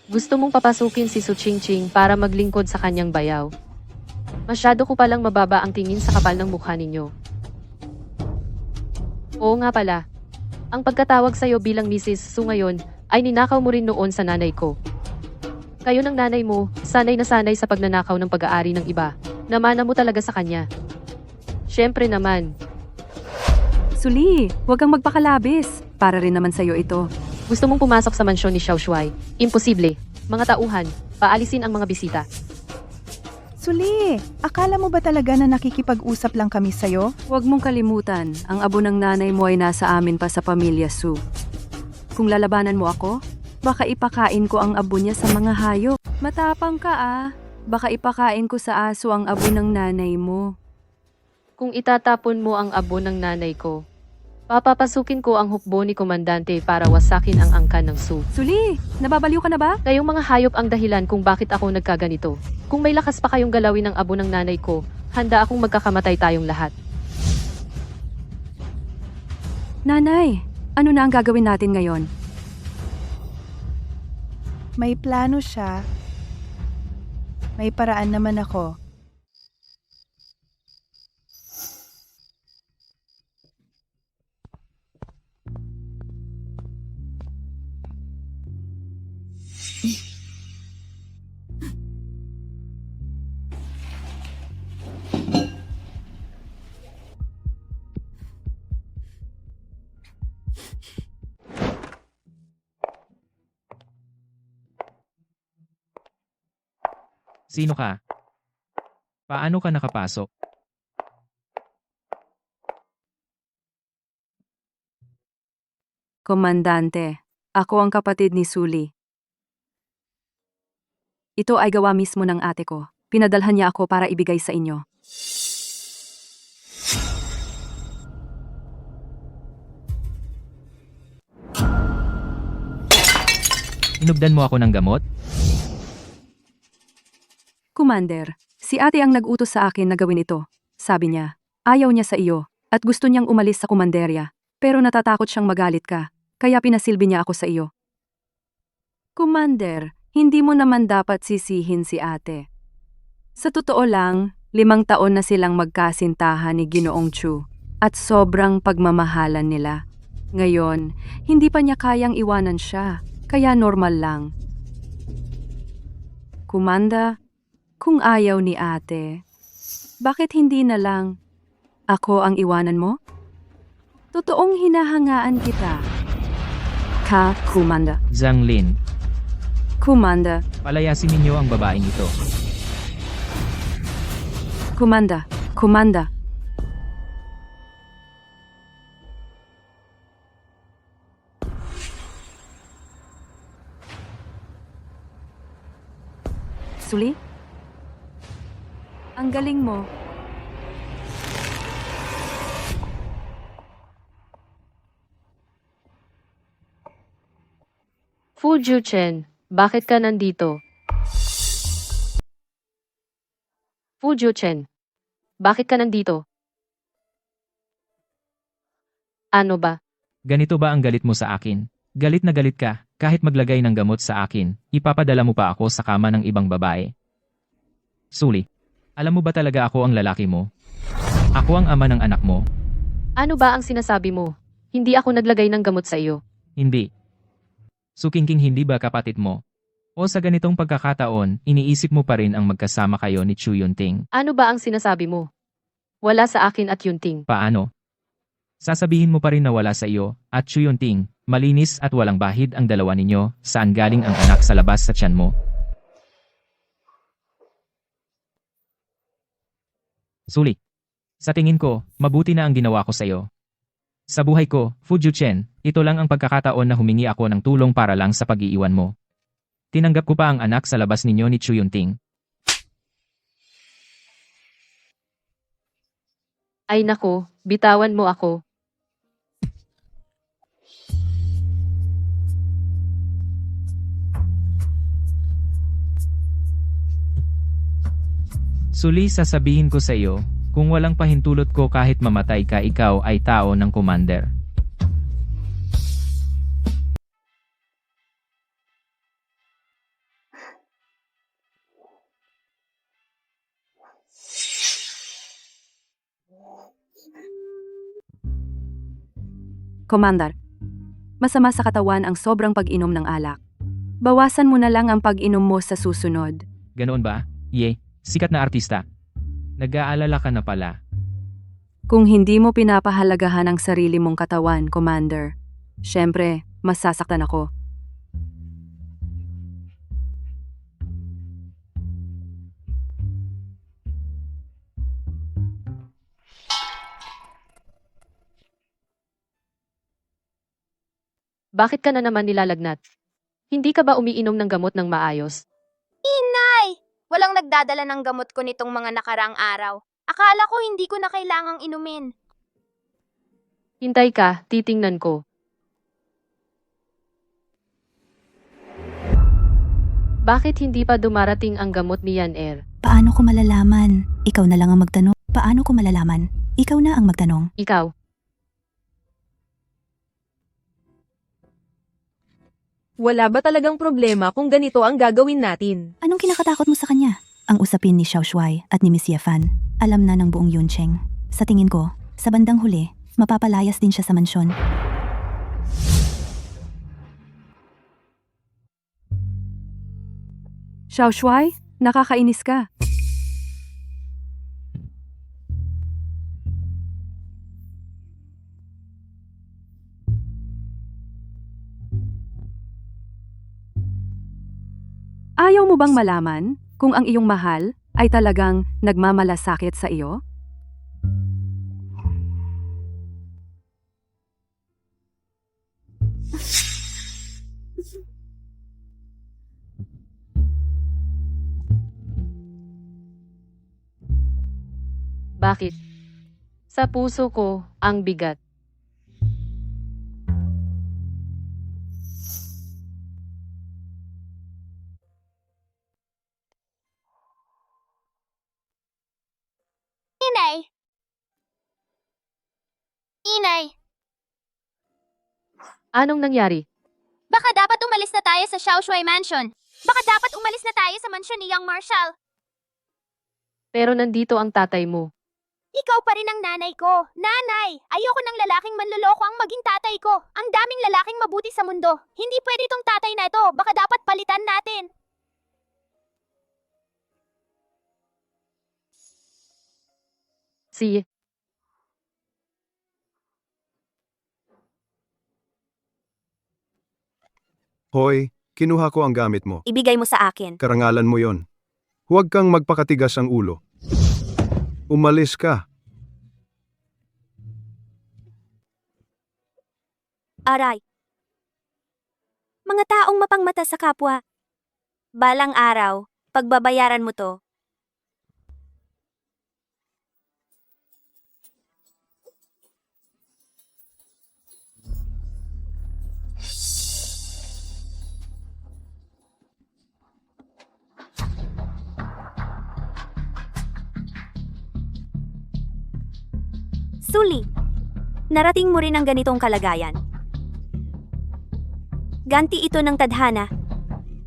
Gusto mong papasukin si Su Chingching para maglingkod sa kanyang bayaw. Masyado ko palang mababa ang tingin sa kapal ng mukha ninyo. Oo nga pala. Ang pagkatawag sa'yo bilang Mrs. Su ngayon ay ninakaw mo rin noon sa nanay ko. Kayo ng nanay mo, sanay na sanay sa pagnanakaw ng pag-aari ng iba. Namana mo talaga sa kanya. Siyempre naman. Suli, huwag kang magpakalabis. Para rin naman sa'yo ito. Gusto mong pumasok sa mansyon ni Xiao Shuai. Imposible. Mga tauhan, paalisin ang mga bisita. Suli, akala mo ba talaga na nakikipag-usap lang kami sa'yo? Huwag mong kalimutan, ang abo ng nanay mo ay nasa amin pa sa pamilya Su. Kung lalabanan mo ako, baka ipakain ko ang abo niya sa mga hayop. Matapang ka ah. Baka ipakain ko sa aso ang abo ng nanay mo. Kung itatapon mo ang abo ng nanay ko, papapasukin ko ang hukbo ni Komandante para wasakin ang angkan ng Su. Suli, nababaliw ka na ba? Kayong mga hayop ang dahilan kung bakit ako nagkaganito. Kung may lakas pa kayong galawin ang abo ng nanay ko, handa akong magkakamatay tayong lahat. Nanay, ano na ang gagawin natin ngayon? May plano siya. May paraan naman ako. Sino ka? Paano ka nakapasok? Komandante, ako ang kapatid ni Suli. Ito ay gawa mismo ng ate ko. Pinadalhan niya ako para ibigay sa inyo. Inugdan mo ako ng gamot? Commander, si ate ang nag-utos sa akin na gawin ito. Sabi niya, ayaw niya sa iyo at gusto niyang umalis sa kumanderya. Pero natatakot siyang magalit ka, kaya pinasilbi niya ako sa iyo. Commander, hindi mo naman dapat sisihin si ate. Sa totoo lang, 5 taon na silang magkasintahan ni Ginoong Chu at sobrang pagmamahalan nila. Ngayon, hindi pa niya kayang iwanan siya, kaya normal lang. Kumanda, kung ayaw ni ate, bakit hindi na lang ako ang iwanan mo? Totoong hinahangaan kita. Ka, Kumanda. Zhang Lin, Kumanda. palayasin ninyo ang babaeng ito. Kumanda. Kumanda. Suli? Ang galing mo. Fu Juchen, bakit ka nandito? Fu Jiuchen. Bakit ka nandito? Ano ba? Ganito ba ang galit mo sa akin? Galit na galit ka, kahit maglagay ng gamot sa akin, ipapadala mo pa ako sa kama ng ibang babae. Suli, alam mo ba talaga ako ang lalaki mo? Ako ang ama ng anak mo. Ano ba ang sinasabi mo? Hindi ako naglagay ng gamot sa iyo. Hindi. Sukingking hindi ba kapatid mo? O sa ganitong pagkakataon, iniisip mo pa rin ang magkasama kayo ni Chu Yunting. Ano ba ang sinasabi mo? Wala sa akin at Yunting. Paano? Sasabihin mo pa rin na wala sa iyo, at Chu Yunting, malinis at walang bahid ang dalawa ninyo, saan galing ang anak sa labas sa tiyan mo? Suli. Sa tingin ko, mabuti na ang ginawa ko sa iyo. Sa buhay ko, Fu Jiuchen, ito lang ang pagkakataon na humingi ako ng tulong para lang sa pag-iiwan mo. Tinanggap ko pa ang anak sa labas ninyo ni Chu Yunting. Ay nako, bitawan mo ako. Suli, sasabihin ko sa iyo, kung walang pahintulot ko kahit mamatay ka, ikaw ay tao ng commander. Commander, masama sa katawan ang sobrang pag-inom ng alak. Bawasan mo na lang ang pag-inom mo sa susunod. Ganoon ba? Ye, sikat na artista. Nag-aalala ka na pala. Kung hindi mo pinapahalagahan ang sarili mong katawan, Commander, syempre, masasaktan ako. Bakit ka na naman nilalagnat? Hindi ka ba umiinom ng gamot ng maayos? Inay! Walang nagdadala ng gamot ko nitong mga nakaraang araw. Akala ko hindi ko na kailangang inumin. Hintay ka, titingnan ko. Bakit hindi pa dumarating ang gamot ni Yan Er? Paano ko malalaman? Ikaw na lang ang magtanong. Paano ko malalaman? Ikaw na ang magtanong. Ikaw. Wala ba talagang problema kung ganito ang gagawin natin? Anong kinakatakot mo sa kanya? Ang usapin ni Xiao Shuai at ni Miss Yefan, alam na ng buong Yuncheng. Sa tingin ko, sa bandang huli, mapapalayas din siya sa mansyon. Xiao Shuai, nakakainis ka. Ayaw mo bang malaman kung ang iyong mahal ay talagang nagmamalasakit sa iyo? Bakit? Sa puso ko, ang bigat. Inay! Inay! Anong nangyari? Baka dapat umalis na tayo sa Xiaoshui Mansion. Baka dapat umalis na tayo sa mansyon ni Young Marshal. Pero nandito ang tatay mo. Ikaw pa rin ang nanay ko. Nanay, ayoko ng lalaking manloloko ang maging tatay ko. Ang daming lalaking mabuti sa mundo. Hindi pwede itong tatay na ito. Baka dapat palitan natin. Si... Hoy, kinuha ko ang gamit mo. Ibigay mo sa akin. Karangalan mo yon. Huwag kang magpakatigas ang ulo. Umalis ka. Aray. Mga taong mapangmata sa kapwa. Balang araw, pagbabayaran mo to. Suli, narating mo rin ang ganitong kalagayan. Ganti ito ng tadhana.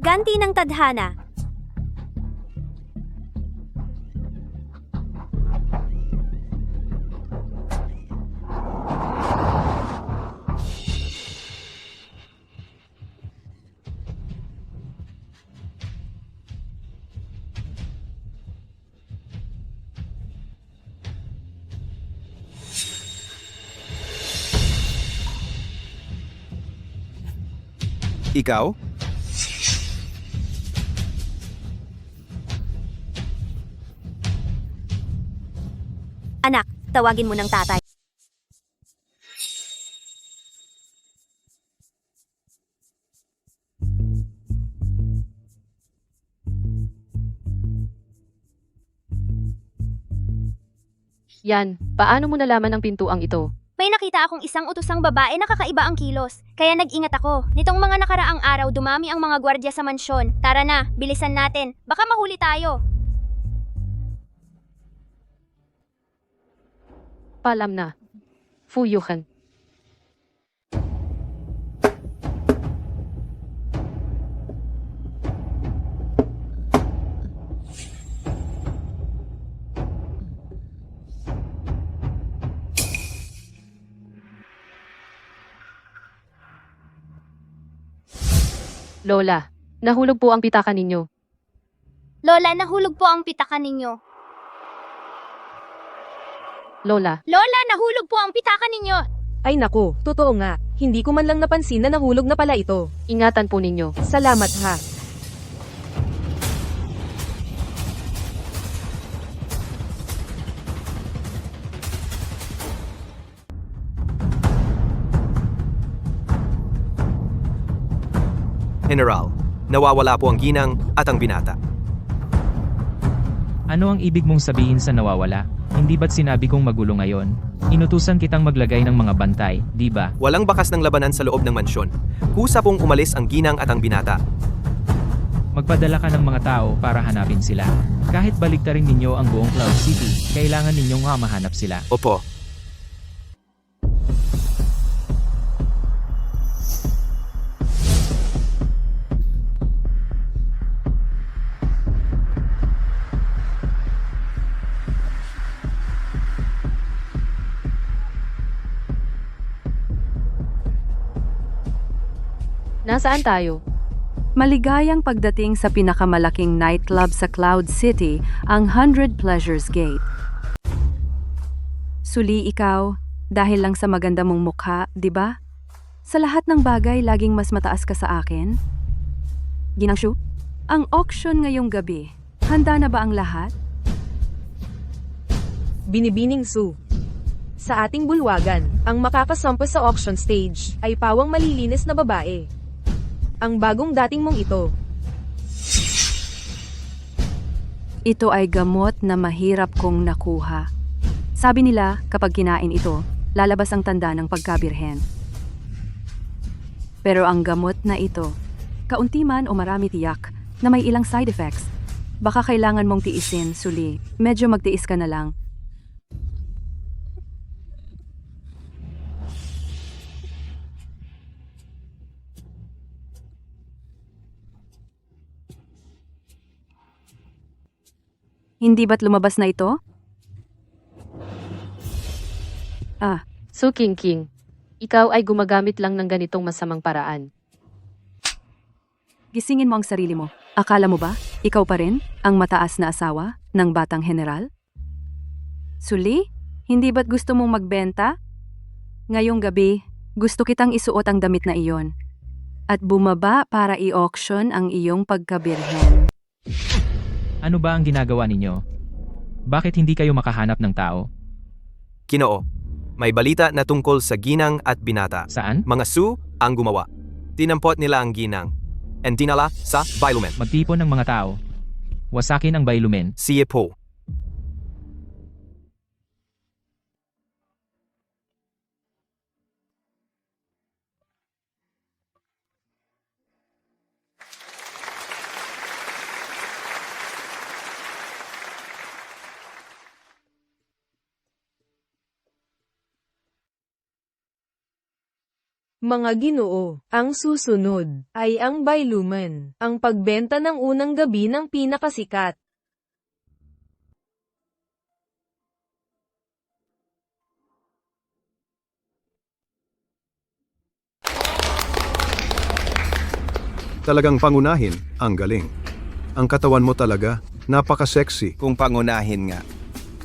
Ganti ng tadhana. Ikaw? Anak, tawagin mo ng tatay. Yan, paano mo nalaman ang pintuang ito? May nakita akong isang utosang babae na kakaiba ang kilos. Kaya nag-ingat ako. Nitong mga nakaraang araw dumami ang mga gwardya sa mansyon. Tara na, bilisan natin. Baka mahuli tayo. Palam na. Fuyuhan. Lola, nahulog po ang pitaka ninyo. Lola, nahulog po ang pitakan ninyo. Lola, Lola, nahulog po ang pitakan ninyo. Ay naku, totoo nga. Hindi ko man lang napansin na nahulog na pala ito. ingatan po ninyo. Salamat ha. General, nawawala po ang ginang at ang binata. Ano ang ibig mong sabihin sa nawawala? Hindi ba't sinabi kong magulo ngayon? Inutusan kitang maglagay ng mga bantay, di ba? Walang bakas ng labanan sa loob ng mansyon. Kusa pong umalis ang ginang at ang binata. Magpadala ka ng mga tao para hanapin sila. Kahit baliktarin ninyo ang buong Cloud City, kailangan ninyong mahanap sila. Opo. Nasaan tayo? Maligayang pagdating sa pinakamalaking nightclub sa Cloud City, ang 100 Pleasures Gate. Suli ikaw, dahil lang sa maganda mong mukha, di ba? Sa lahat ng bagay, laging mas mataas ka sa akin. Ginangshu, ang auction ngayong gabi, handa na ba ang lahat? Binibining Sue. Sa ating bulwagan, ang makakasampa sa auction stage ay pawang malilinis na babae. Ang bagong dating mong ito. Ito ay gamot na mahirap kong nakuha. Sabi nila, kapag kinain ito, lalabas ang tanda ng pagkabirhen. Pero ang gamot na ito, kaunti man o marami tiyak, na may ilang side effects. Baka kailangan mong tiisin, Suli. Medyo magtiis ka na lang. Hindi ba't lumabas na ito? Su King King, ikaw ay gumagamit lang ng ganitong masamang paraan. Gisingin mo ang sarili mo. Akala mo ba, ikaw pa rin ang mataas na asawa ng batang general? Suli, hindi ba't gusto mong magbenta? Ngayong gabi, gusto kitang isuot ang damit na iyon. At bumaba para i-auction ang iyong pagkabirhen. Ano ba ang ginagawa ninyo? Bakit hindi kayo makahanap ng tao? Kinoo, may balita na tungkol sa ginang at binata. Saan? Mga Sioux ang gumawa. Tinampot nila ang ginang. And dinala sa Bailumen. Magtipon ng mga tao. Wasakin ang Bailumen. Siye po. Mga ginoo, ang susunod ay ang Bailuman, ang pagbenta ng unang gabi ng pinakasikat. Talagang pangunahin, ang galing. Ang katawan mo talaga, napaka-sexy. Kung pangunahin nga.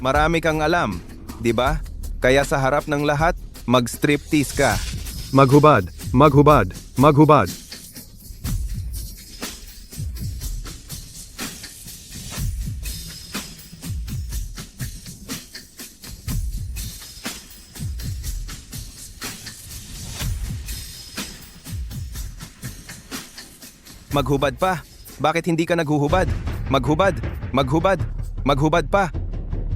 Marami kang alam, di ba? Kaya sa harap ng lahat, mag-striptease ka. Maghubad, maghubad, maghubad. Maghubad pa. Bakit hindi ka naghuhubad? Maghubad, maghubad, maghubad pa.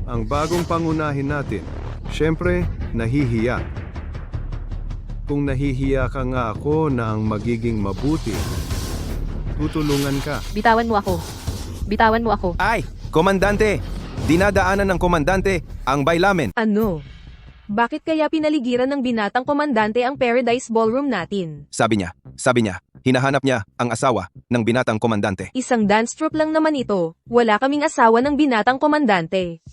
Ang bagong pangunahin natin, syempre, nahihiya. Kung nahihiya ka nga ako na ang magiging mabuti, tutulungan ka. Bitawan mo ako. Bitawan mo ako. Ay, komandante! Dinadaanan ng komandante ang baylamen. Ano? Bakit kaya pinaligiran ng binatang komandante ang Paradise Ballroom natin? Sabi niya, hinahanap niya ang asawa ng binatang komandante. Isang dance troupe lang naman ito. Wala kaming asawa ng binatang komandante.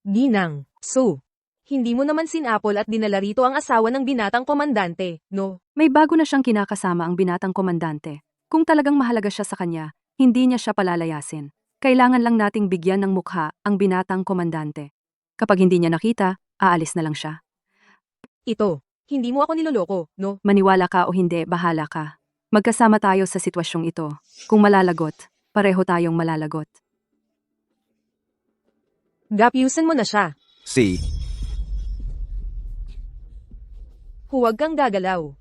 Ginang, so, hindi mo naman sinapol at dinala rito ang asawa ng binatang komandante, no? May bago na siyang kinakasama ang binatang komandante. Kung talagang mahalaga siya sa kanya, hindi niya siya palalayasin. Kailangan lang nating bigyan ng mukha ang binatang komandante. Kapag hindi niya nakita, aalis na lang siya. Ito, hindi mo ako niloloko, no? Maniwala ka o hindi, bahala ka. Magkasama tayo sa sitwasyong ito. Kung malalagot, pareho tayong malalagot. Gapyusan mo na siya. Si, Huwag kang gagalaw.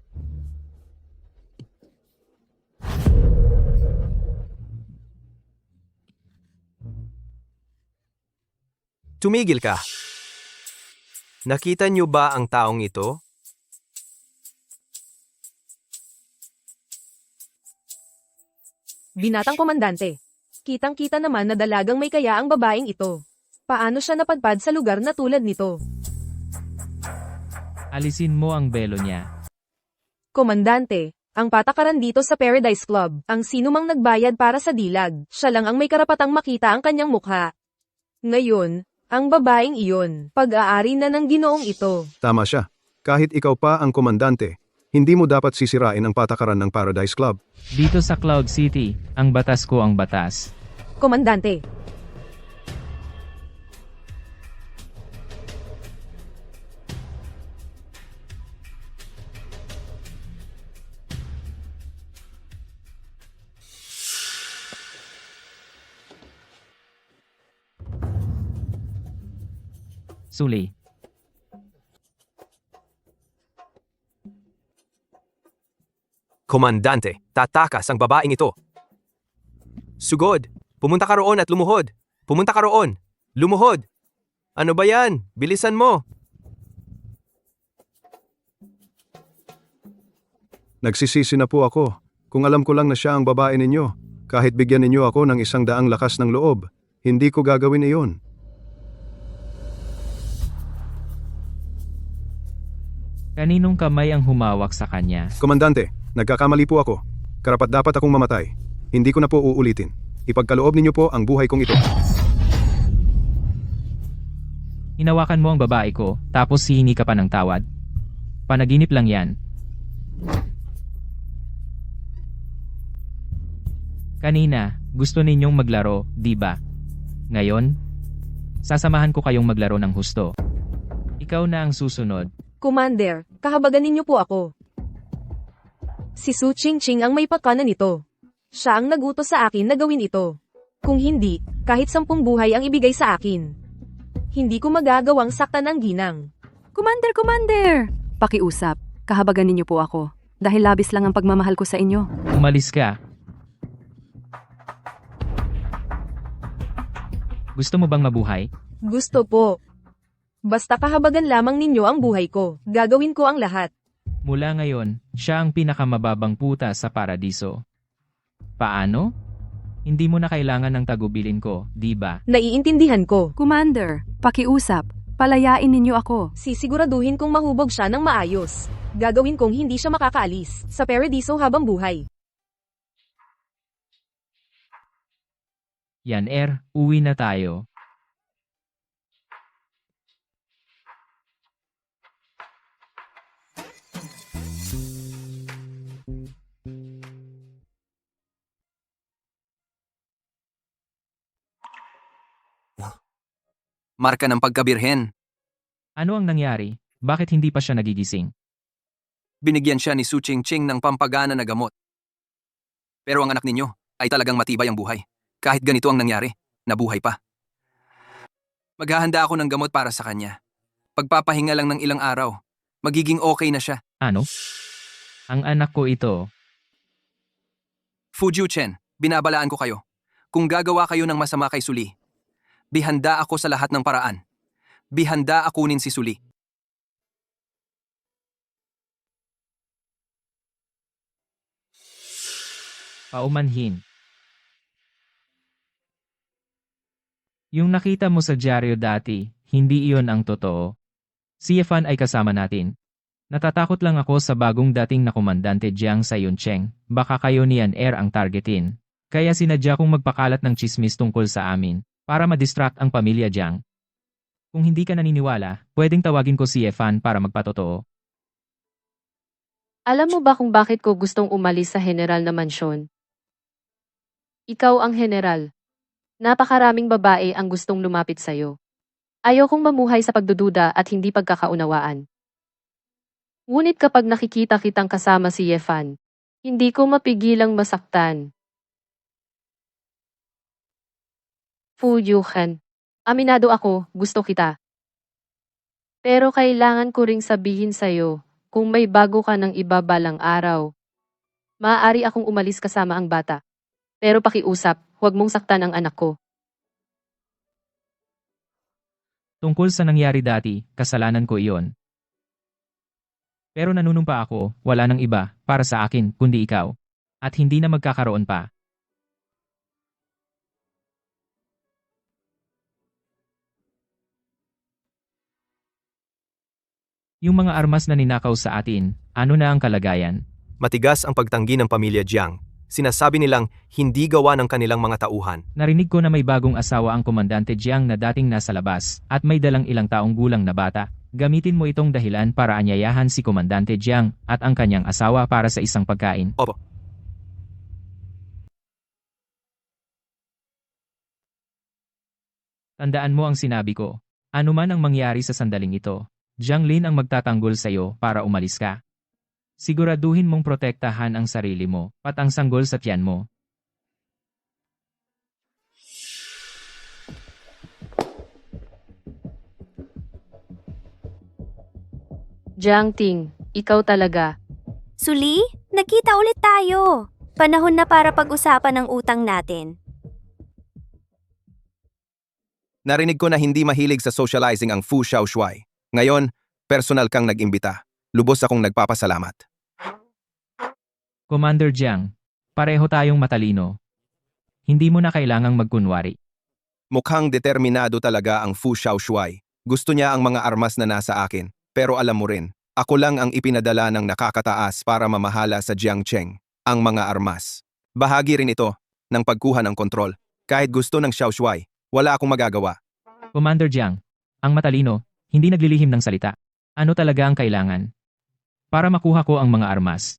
Tumigil ka. Nakita niyo ba ang taong ito? Binatang komandante. Kitang-kita naman na dalagang may kaya ang babaeng ito. Paano siya napadpad sa lugar na tulad nito? Alisin mo ang belo niya. Komandante, ang patakaran dito sa Paradise Club, ang sinumang nagbayad para sa dilag, siya lang ang may karapatang makita ang kanyang mukha. Ngayon, ang babaeng iyon, pag-aari na ng ginoong ito. Tama siya. Kahit ikaw pa ang komandante, hindi mo dapat sisirain ang patakaran ng Paradise Club. Dito sa Cloud City, ang batas ko ang batas. Komandante, Suli. Komandante, tatakas ang babaeng ito. Sugod, pumunta ka roon at lumuhod. Pumunta ka roon. Lumuhod. Ano ba yan? Bilisan mo. Nagsisisi na po ako. Kung alam ko lang na siya ang babae ninyo, kahit bigyan ninyo ako ng 100 lakas ng loob, hindi ko gagawin iyon. Kaninong kamay ang humawak sa kanya? Komandante, nagkakamali po ako. Karapat-dapat akong mamatay. Hindi ko na po uulitin. Ipagkaloob ninyo po ang buhay kong ito. Hinawakan mo ang babae ko, tapos hihingi ka pa ng tawad. Panaginip lang yan. Kanina, gusto ninyong maglaro, di ba? Ngayon, sasamahan ko kayong maglaro ng husto. Ikaw na ang susunod. Commander, kahabagan ninyo po ako. Si Su Ching ang may pakanan nito. Siya ang nagutos sa akin na gawin ito. Kung hindi, kahit 10 buhay ang ibigay sa akin. Hindi ko magagawang saktan ang ginang. Commander! Pakiusap, kahabagan ninyo po ako. Dahil labis lang ang pagmamahal ko sa inyo. Umalis ka. Gusto mo bang mabuhay? Gusto po. Basta kahabagan lamang ninyo ang buhay ko. Gagawin ko ang lahat. Mula ngayon, siya ang pinakamababang puta sa paradiso. Paano? Hindi mo na kailangan ng tagubilin ko, di ba? Naiintindihan ko. Commander, pakiusap. Palayain ninyo ako. Sisiguraduhin kong mahubog siya ng maayos. Gagawin kong hindi siya makakaalis sa paradiso habang buhay. Yan uwi na tayo. Marka ng pagkabirhen. Ano ang nangyari? Bakit hindi pa siya nagigising? Binigyan siya ni Su Ching ng pampagana na gamot. Pero ang anak ninyo ay talagang matibay ang buhay. Kahit ganito ang nangyari, nabuhay pa. Maghahanda ako ng gamot para sa kanya. Pagpapahinga lang ng ilang araw, magiging okay na siya. Ano? Ang anak ko ito. Fu Jiuchen, binabalaan ko kayo. Kung gagawa kayo ng masama kay Suli, bihanda ako sa lahat ng paraan. Bihanda akunin si Suli. Paumanhin. Yung nakita mo sa dyaryo dati, hindi iyon ang totoo. Si Yefan ay kasama natin. Natatakot lang ako sa bagong dating na komandante Jiang sa Yuncheng. Baka kayo ni Yan ang targetin. Kaya sinadya kong magpakalat ng chismis tungkol sa amin, para ma-distract ang pamilya Jiang. Kung hindi ka naniniwala, pwedeng tawagin ko si Yefan para magpatotoo. Alam mo ba kung bakit ko gustong umalis sa general na mansyon? Ikaw ang general. Napakaraming babae ang gustong lumapit sa'yo. Ayokong mamuhay sa pagdududa at hindi pagkakaunawaan. Ngunit kapag nakikita kitang kasama si Yefan, hindi ko mapigilang masaktan. Fu Yuhan. Aminado ako, gusto kita. Pero kailangan ko ring sabihin sa'yo, kung may bago ka ng iba balang araw, maaari akong umalis kasama ang bata. Pero pakiusap, huwag mong saktan ang anak ko. Tungkol sa nangyari dati, kasalanan ko iyon. Pero nanunumpa ako, wala nang iba, para sa akin, kundi ikaw. At hindi na magkakaroon pa. Yung mga armas na ninakaw sa atin, ano na ang kalagayan? Matigas ang pagtanggi ng pamilya Jiang. Sinasabi nilang hindi gawa ng kanilang mga tauhan. Narinig ko na may bagong asawa ang komandante Jiang na dating nasa labas, at may dalang ilang taong gulang na bata. Gamitin mo itong dahilan para anyayahan si komandante Jiang at ang kanyang asawa para sa isang pagkain. Opo. Tandaan mo ang sinabi ko. Ano man ang mangyari sa sandaling ito, Jiang Lin ang magtatanggol sa iyo para umalis ka. Siguraduhin mong protektahan ang sarili mo, pat ang sanggol sa tiyan mo. Jiang Ting, ikaw talaga. Suli, nagkita ulit tayo. Panahon na para pag-usapan ang utang natin. Narinig ko na hindi mahilig sa socializing ang Fu Xiaoshuai. Ngayon, personal kang nag-imbita. Lubos akong nagpapasalamat. Commander Jiang, pareho tayong matalino. Hindi mo na kailangang magkunwari. Mukhang determinado talaga ang Fu Xiaoshuai. Gusto niya ang mga armas na nasa akin. Pero alam mo rin, ako lang ang ipinadala ng nakakataas para mamahala sa Jiangcheng, ang mga armas. Bahagi rin ito ng pagkuha ng kontrol. Kahit gusto ng Xiaoshuai, wala akong magagawa. Commander Jiang, ang matalino, hindi naglilihim ng salita. Ano talaga ang kailangan? Para makuha ko ang mga armas.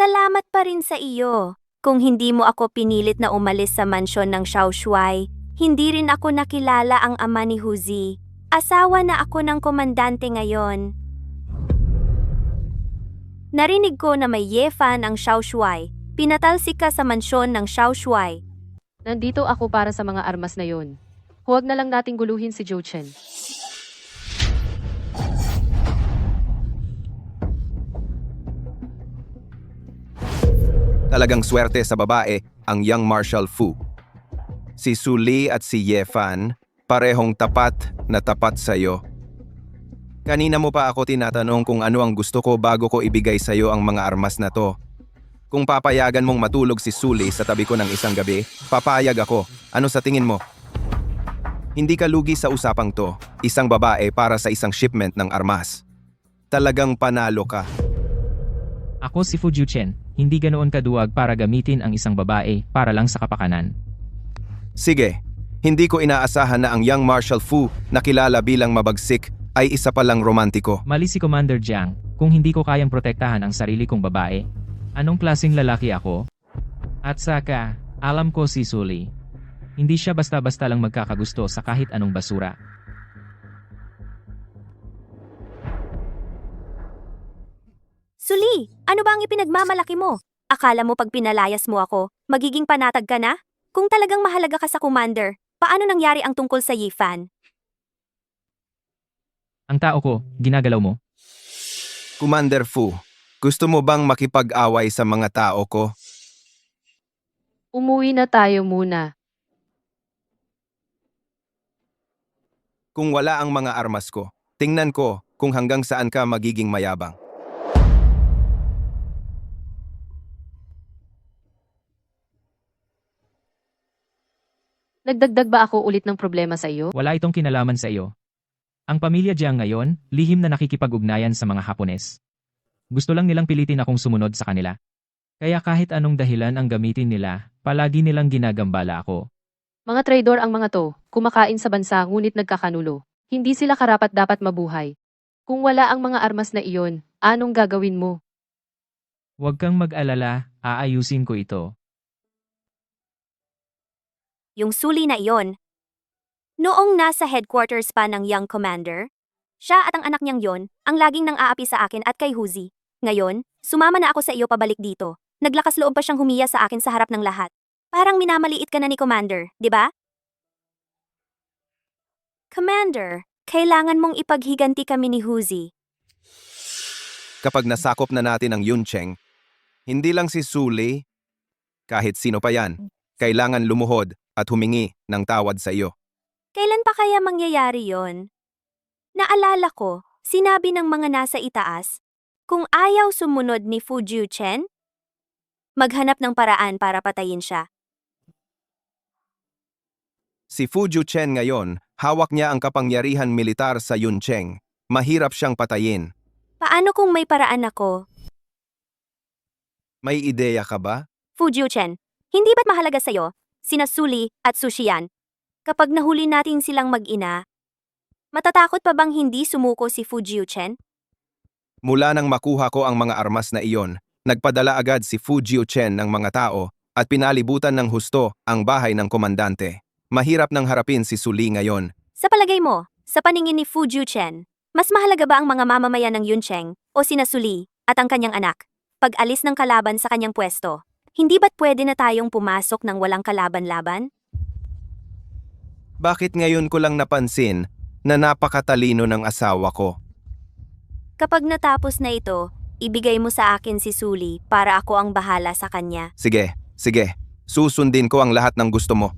Salamat pa rin sa iyo. Kung hindi mo ako pinilit na umalis sa mansyon ng Xiaoshuai, hindi rin ako nakilala ang ama ni Huzi. Asawa na ako ng komandante ngayon. Narinig ko na may Yefan ang Xiaoshuai. Pinatalsik ka sa mansyon ng Xiaoshuai. Nandito ako para sa mga armas na yon. Huwag na lang nating guluhin si Zhou Chen. Talagang swerte sa babae ang young Marshal Fu. Si Su Li at si Yefan, parehong tapat na tapat sa iyo. Kanina mo pa ako tinatanong kung ano ang gusto ko bago ko ibigay sa'yo ang mga armas na to. Kung papayagan mong matulog si Sully sa tabi ko ng isang gabi, papayag ako. Ano sa tingin mo? Hindi ka lugi sa usapang to. Isang babae para sa isang shipment ng armas. Talagang panalo ka. Ako si Fu Jiuchen, hindi ganoon kaduwag para gamitin ang isang babae para lang sa kapakanan. Sige, hindi ko inaasahan na ang young Marshal Fu na kilala bilang mabagsik ay isa palang romantiko. Mali si Commander Jiang, kung hindi ko kayang protektahan ang sarili kong babae. Anong klaseng lalaki ako? At saka, alam ko si Sully. Hindi siya basta-basta lang magkakagusto sa kahit anong basura. Sully, ano ba ang ipinagmamalaki mo? Akala mo pag pinalayas mo ako, magiging panatag ka na? Kung talagang mahalaga ka sa commander, paano nangyari ang tungkol sa Yifan? Ang tao ko, ginagalaw mo. Commander Fu, gusto mo bang makipag-away sa mga tao ko? Umuwi na tayo muna. Kung wala ang mga armas ko, tingnan ko kung hanggang saan ka magiging mayabang. Nagdagdag ba ako ulit ng problema sa iyo? Wala itong kinalaman sa iyo. Ang pamilya Jiang ngayon, lihim na nakikipag-ugnayan sa mga Hapones. Gusto lang nilang pilitin akong sumunod sa kanila. Kaya kahit anong dahilan ang gamitin nila, palagi nilang ginagambala ako. Mga traidor ang mga to, kumakain sa bansa ngunit nagkakanulo. Hindi sila karapat-dapat mabuhay. Kung wala ang mga armas na iyon, anong gagawin mo? Huwag kang mag-alala, aayusin ko ito. Yung Sully na iyon. Noong nasa headquarters pa ng young commander, siya at ang anak niyang yon ang laging nang aapi sa akin at kay Huzi. Ngayon, sumama na ako sa iyo pabalik dito. Naglakas loob pa siyang humiya sa akin sa harap ng lahat. Parang minamaliit ka na ni Commander, di ba? Commander, kailangan mong ipaghiganti kami ni Huzi. Kapag nasakop na natin ang Yuncheng, hindi lang si Sully, kahit sino pa yan, kailangan lumuhod at humingi ng tawad sa iyo. Kailan pa kaya mangyayari yon? Naalala ko, sinabi ng mga nasa itaas, kung ayaw sumunod ni Fu Jiuchen, maghanap ng paraan para patayin siya. Si Fu Jiuchen ngayon, hawak niya ang kapangyarihan militar sa Yuncheng. Mahirap siyang patayin. Paano kung may paraan ako? May ideya ka ba? Fu Jiuchen, hindi ba't mahalaga sa'yo, sina Sully at Sushian? Kapag nahuli natin silang mag-ina, matatakot pa bang hindi sumuko si Fu Jiuchen? Mula nang makuha ko ang mga armas na iyon, nagpadala agad si Fu Jiuchen ng mga tao at pinalibutan ng husto ang bahay ng komandante. Mahirap nang harapin si Sully ngayon. Sa palagay mo, sa paningin ni Fu Jiuchen, mas mahalaga ba ang mga mamamayan ng Yuncheng o sina Sully at ang kanyang anak? Pag alis ng kalaban sa kanyang pwesto, hindi ba't pwede na tayong pumasok ng walang kalaban-laban? Bakit ngayon ko lang napansin na napakatalino ng asawa ko? Kapag natapos na ito, ibigay mo sa akin si Sully para ako ang bahala sa kanya. Sige, sige. Susundin ko ang lahat ng gusto mo.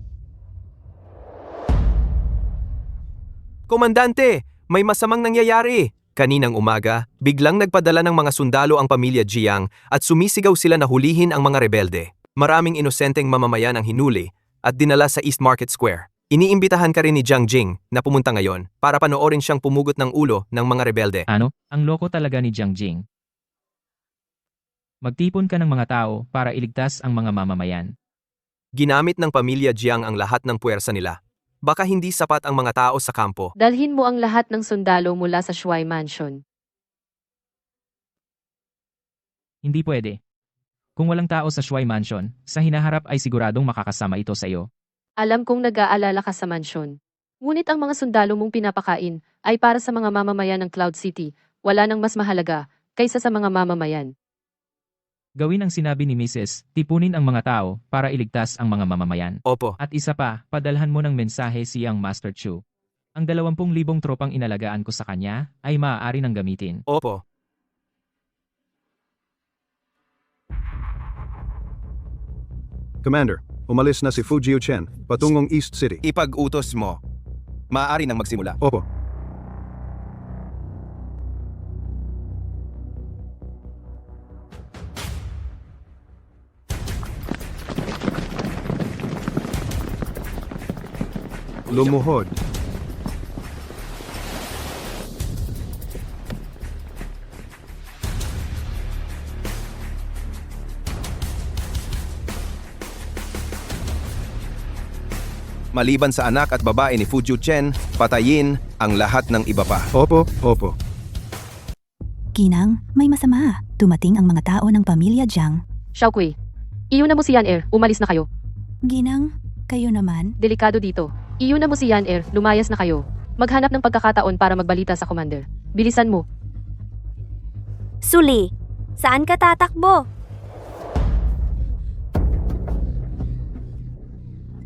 Komandante, may masamang nangyayari. Kaninang umaga, biglang nagpadala ng mga sundalo ang pamilya Jiang at sumisigaw sila na hulihin ang mga rebelde. Maraming inosenteng mamamayan ang hinuli at dinala sa East Market Square. Iniimbitahan ka rin ni Jiang Jing na pumunta ngayon para panoorin siyang pumugot ng ulo ng mga rebelde. Ano? Ang loko talaga ni Jiang Jing. Magtipon ka ng mga tao para iligtas ang mga mamamayan. Ginamit ng pamilya Jiang ang lahat ng puwersa nila. Baka hindi sapat ang mga tao sa kampo. Dalhin mo ang lahat ng sundalo mula sa Shuai Mansion. Hindi pwede. Kung walang tao sa Shuai Mansion, sa hinaharap ay siguradong makakasama ito sa iyo. Alam kong nag-aalala ka sa mansyon. Ngunit ang mga sundalo mong pinapakain ay para sa mga mamamayan ng Cloud City. Wala nang mas mahalaga kaysa sa mga mamamayan. Gawin ang sinabi ni Mrs. Tipunin ang mga tao para iligtas ang mga mamamayan. Opo. At isa pa, padalhan mo ng mensahe si Young Master Chu. Ang 20,000 tropang inalagaan ko sa kanya ay maaari nang gamitin. Opo. Commander, umalis na si Fu Jiuchen patungong East City. Ipag-utos mo. Maaari nang magsimula. Opo. Lumuhod. Maliban sa anak at babae ni Fu Jiuchen, patayin ang lahat ng iba pa. Opo, opo. Ginang, may masama. Dumating ang mga tao ng pamilya Jiang. Xiaokui, iuna mo si Yan Er, umalis na kayo. Ginang, kayo naman? Delikado dito. Iuna mo si Yan Er, lumayas na kayo. Maghanap ng pagkakataon para magbalita sa commander. Bilisan mo. Suli, saan ka tatakbo?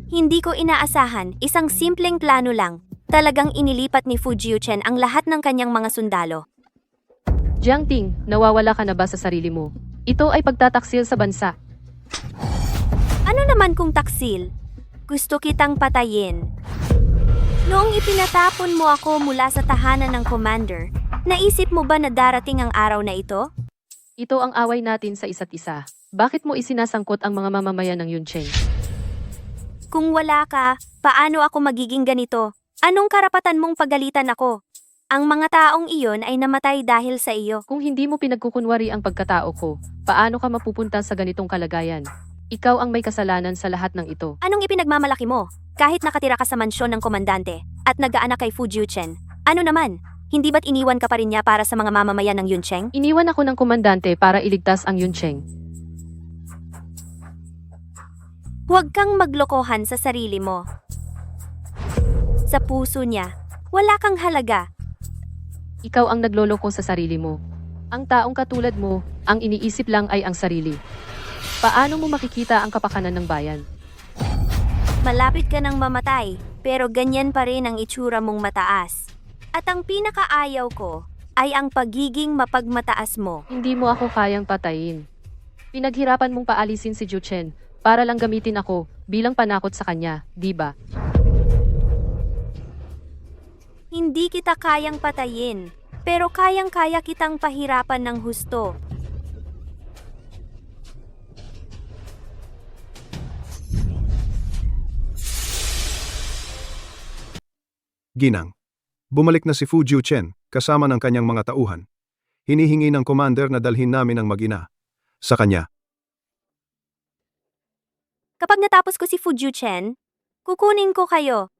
Hindi ko inaasahan, isang simpleng plano lang. Talagang inilipat ni Fu Jiuchen ang lahat ng kanyang mga sundalo. Jiang Ting, nawawala ka na ba sa sarili mo? Ito ay pagtataksil sa bansa. Ano naman kung taksil? Gusto kitang patayin. Noong ipinatapon mo ako mula sa tahanan ng commander, naisip mo ba na darating ang araw na ito? Ito ang away natin sa isa't isa. Bakit mo isinasangkot ang mga mamamayan ng Yuncheng? Kung wala ka, paano ako magiging ganito? Anong karapatan mong pagalitan ako? Ang mga taong iyon ay namatay dahil sa iyo. Kung hindi mo pinagkukunwari ang pagkatao ko, paano ka mapupunta sa ganitong kalagayan? Ikaw ang may kasalanan sa lahat ng ito. Anong ipinagmamalaki mo? Kahit nakatira ka sa mansyon ng komandante at nag-aanak kay Fu Jiuchen, ano naman? Hindi ba't iniwan ka pa rin niya para sa mga mamamayan ng Yuncheng? Iniwan ako ng komandante para iligtas ang Yuncheng. Huwag kang maglokohan sa sarili mo. Sa puso niya, wala kang halaga. Ikaw ang nagloloko sa sarili mo. Ang taong katulad mo, ang iniisip lang ay ang sarili. Paano mo makikita ang kapakanan ng bayan? Malapit ka nang mamatay, pero ganyan pa rin ang itsura mong mataas. At ang pinakaayaw ko ay ang pagiging mapagmataas mo. Hindi mo ako kayang patayin. Pinaghirapan mong paalisin si Jiuchen para lang gamitin ako bilang panakot sa kanya, di ba? Hindi kita kayang patayin, pero kayang-kaya kitang pahirapan ng husto. Ginang. Bumalik na si Fu Jiuchen kasama ng kanyang mga tauhan. Hinihingi ng commander na dalhin namin ang mag-ina sa kanya. Kapag natapos ko si Fu Jiuchen, kukunin ko kayo.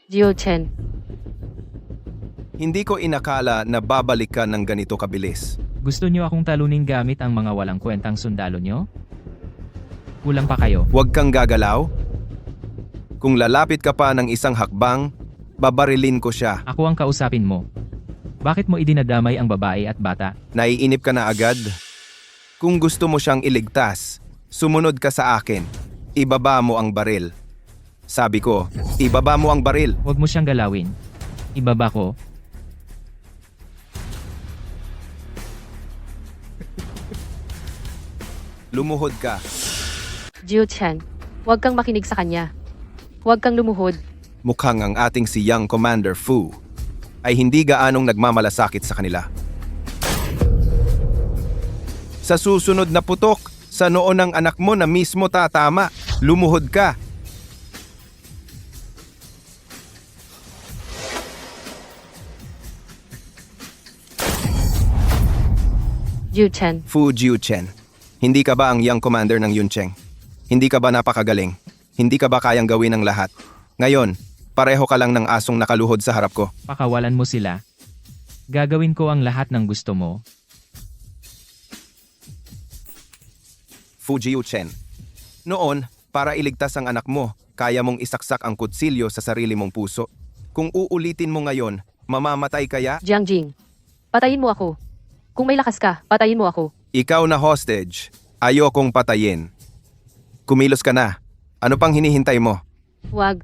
Jiuchen, Hindi ko inakala na babalik ka ng ganito kabilis. Gusto niyo akong talunin gamit ang mga walang kwentang sundalo niyo? Kulang pa kayo. Huwag kang gagalaw. Kung lalapit ka pa ng isang hakbang, babarilin ko siya. Ako ang kausapin mo. Bakit mo idinadamay ang babae at bata? Naiinip ka na agad? Kung gusto mo siyang iligtas, sumunod ka sa akin. Ibaba mo ang baril. Sabi ko, ibaba mo ang baril. Huwag mo siyang galawin. Ibaba ko. Lumuhod ka. Jiuchen, huwag kang makinig sa kanya. Huwag kang lumuhod. Mukhang ang ating si Young Commander Fu ay hindi gaanong nagmamalasakit sa kanila. Sa susunod na putok, sa noo ng anak mo na mismo tatama, lumuhod ka. Jiuchen, Fu Jiuchen, hindi ka ba ang Young Commander ng Yuncheng? Hindi ka ba napakagaling? Hindi ka ba kayang gawin ang lahat? Ngayon, pareho ka lang ng asong nakaluhod sa harap ko. Pakawalan mo sila. Gagawin ko ang lahat ng gusto mo. Fu Jiuchen. Noon, para iligtas ang anak mo, kaya mong isaksak ang kutsilyo sa sarili mong puso. Kung uulitin mo ngayon, mamamatay kaya? Jiang Jing, patayin mo ako. Kung may lakas ka, patayin mo ako. Ikaw na hostage. Ayokong patayin. Kumilos ka na. Ano pang hinihintay mo? Huwag.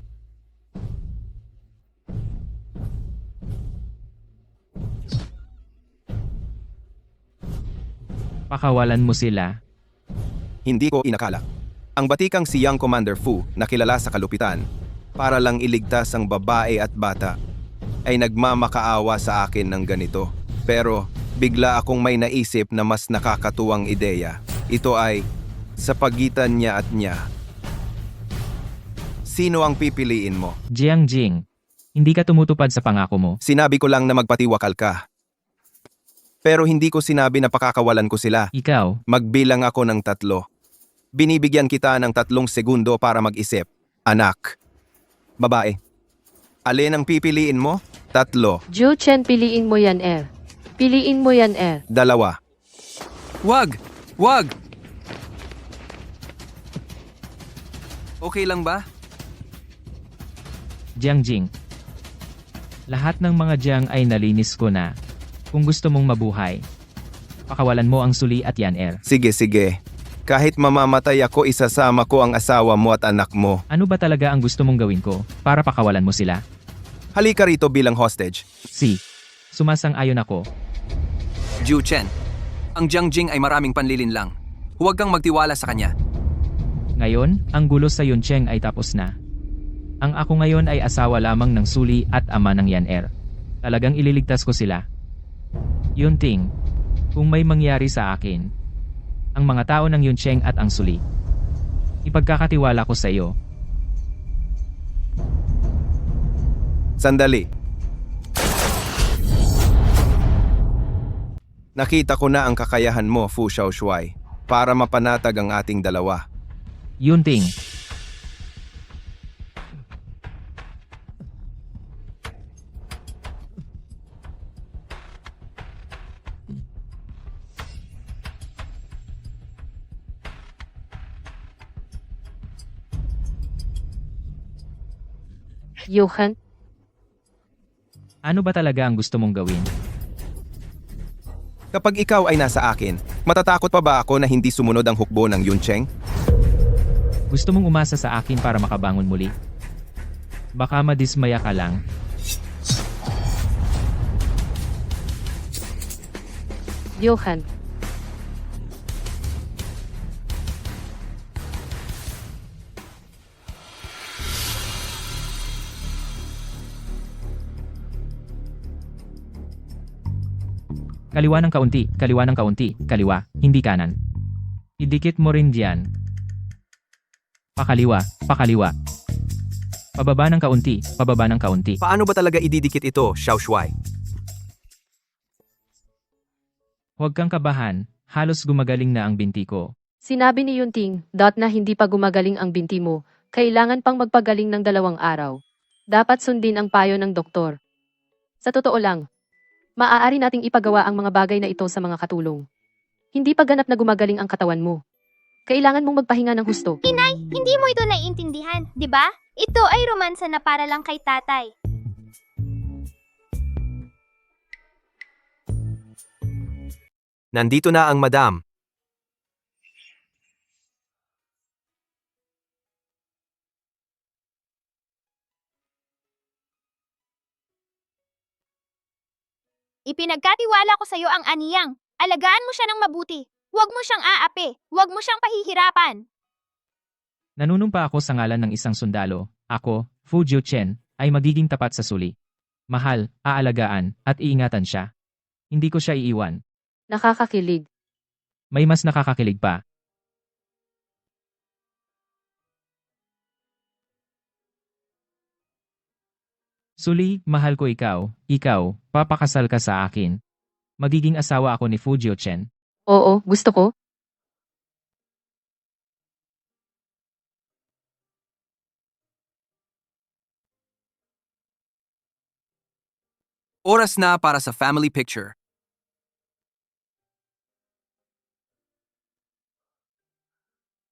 Pakawalan mo sila. Hindi ko inakala. Ang batikang si Young Commander Fu na kilala sa kalupitan para lang iligtas ang babae at bata ay nagmamakaawa sa akin ng ganito. Pero bigla akong may naisip na mas nakakatuwang ideya. Ito ay sa pagitan niya at niya. Sino ang pipiliin mo? Jiang Jing, hindi ka tumutupad sa pangako mo. Sinabi ko lang na magpatiwakal ka. Pero hindi ko sinabi na pakakawalan ko sila. Ikaw, Magbilang ako ng 3. Binibigyan kita ng 3 segundo para mag-isip. Anak. Babae. Alin ang pipiliin mo? 3. Jiu Chen, piliin mo yan, Piliin mo yan, 2. Wag! Wag! Okay lang ba? Jiang Jing. Lahat ng mga Jiang ay nalinis ko na. Kung gusto mong mabuhay, pakawalan mo ang Suli at Yan. Sige, sige. Kahit mamamatay ako, isasama ko ang asawa mo at anak mo. Ano ba talaga ang gusto mong gawin ko para pakawalan mo sila? Halika rito bilang hostage. Sumasang-ayon ako. Jiu Chen, ang Jiang Jing ay maraming panlilinlang. Huwag kang magtiwala sa kanya. Ngayon, ang gulo sa Yuncheng ay tapos na. Ang ako ngayon ay asawa lamang ng Suli at ama ng Yan. Talagang ililigtas ko sila. Yunting, kung may mangyari sa akin, ang mga tao ng Yuncheng at ang Suli, ipagkakatiwala ko sa iyo. Sandali. Nakita ko na ang kakayahan mo, Fu Xiaoshuai, para mapanatag ang ating dalawa. Yunting, Johan, ano ba talaga ang gusto mong gawin? Kapag ikaw ay nasa akin, matatakot pa ba ako na hindi sumunod ang hukbo ng Yuncheng? Gusto mong umasa sa akin para makabangon muli? Baka madismaya ka lang. Johan, Kaliwa ng kaunti, kaliwa ng kaunti, kaliwa, hindi kanan. Idikit mo rin diyan. Pakaliwa, pakaliwa. Pababa ng kaunti, pababa ng kaunti. Paano ba talaga ididikit ito, Xiaoshuai? Huwag kang kabahan, halos gumagaling na ang binti ko. sinabi ni Yunting, na hindi pa gumagaling ang binti mo, kailangan pang magpagaling ng 2 araw. Dapat sundin ang payo ng doktor. Sa totoo lang, maaari nating ipagawa ang mga bagay na ito sa mga katulong. Hindi pa ganap na gumagaling ang katawan mo. Kailangan mong magpahinga ng husto. Inay, hindi mo ito naiintindihan, di ba? Ito ay romansa na para lang kay tatay. Nandito na ang madam. Ipinagkatiwala ko sa iyo ang aniyang. Alagaan mo siya ng mabuti. Huwag mo siyang aapi. Huwag mo siyang pahihirapan. Nanunumpa ako sa ngalan ng isang sundalo. Ako, Fu Jiuchen, ay magiging tapat sa Suli. Mahal, aalagaan, at iingatan siya. Hindi ko siya iiwan. Nakakakilig. May mas nakakakilig pa. Suli, mahal ko ikaw, papakasal ka sa akin. Magiging asawa ako ni Fu Jiuchen. Oo, gusto ko. Oras na para sa family picture.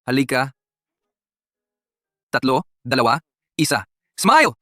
Halika. 3, 2, 1. Smile!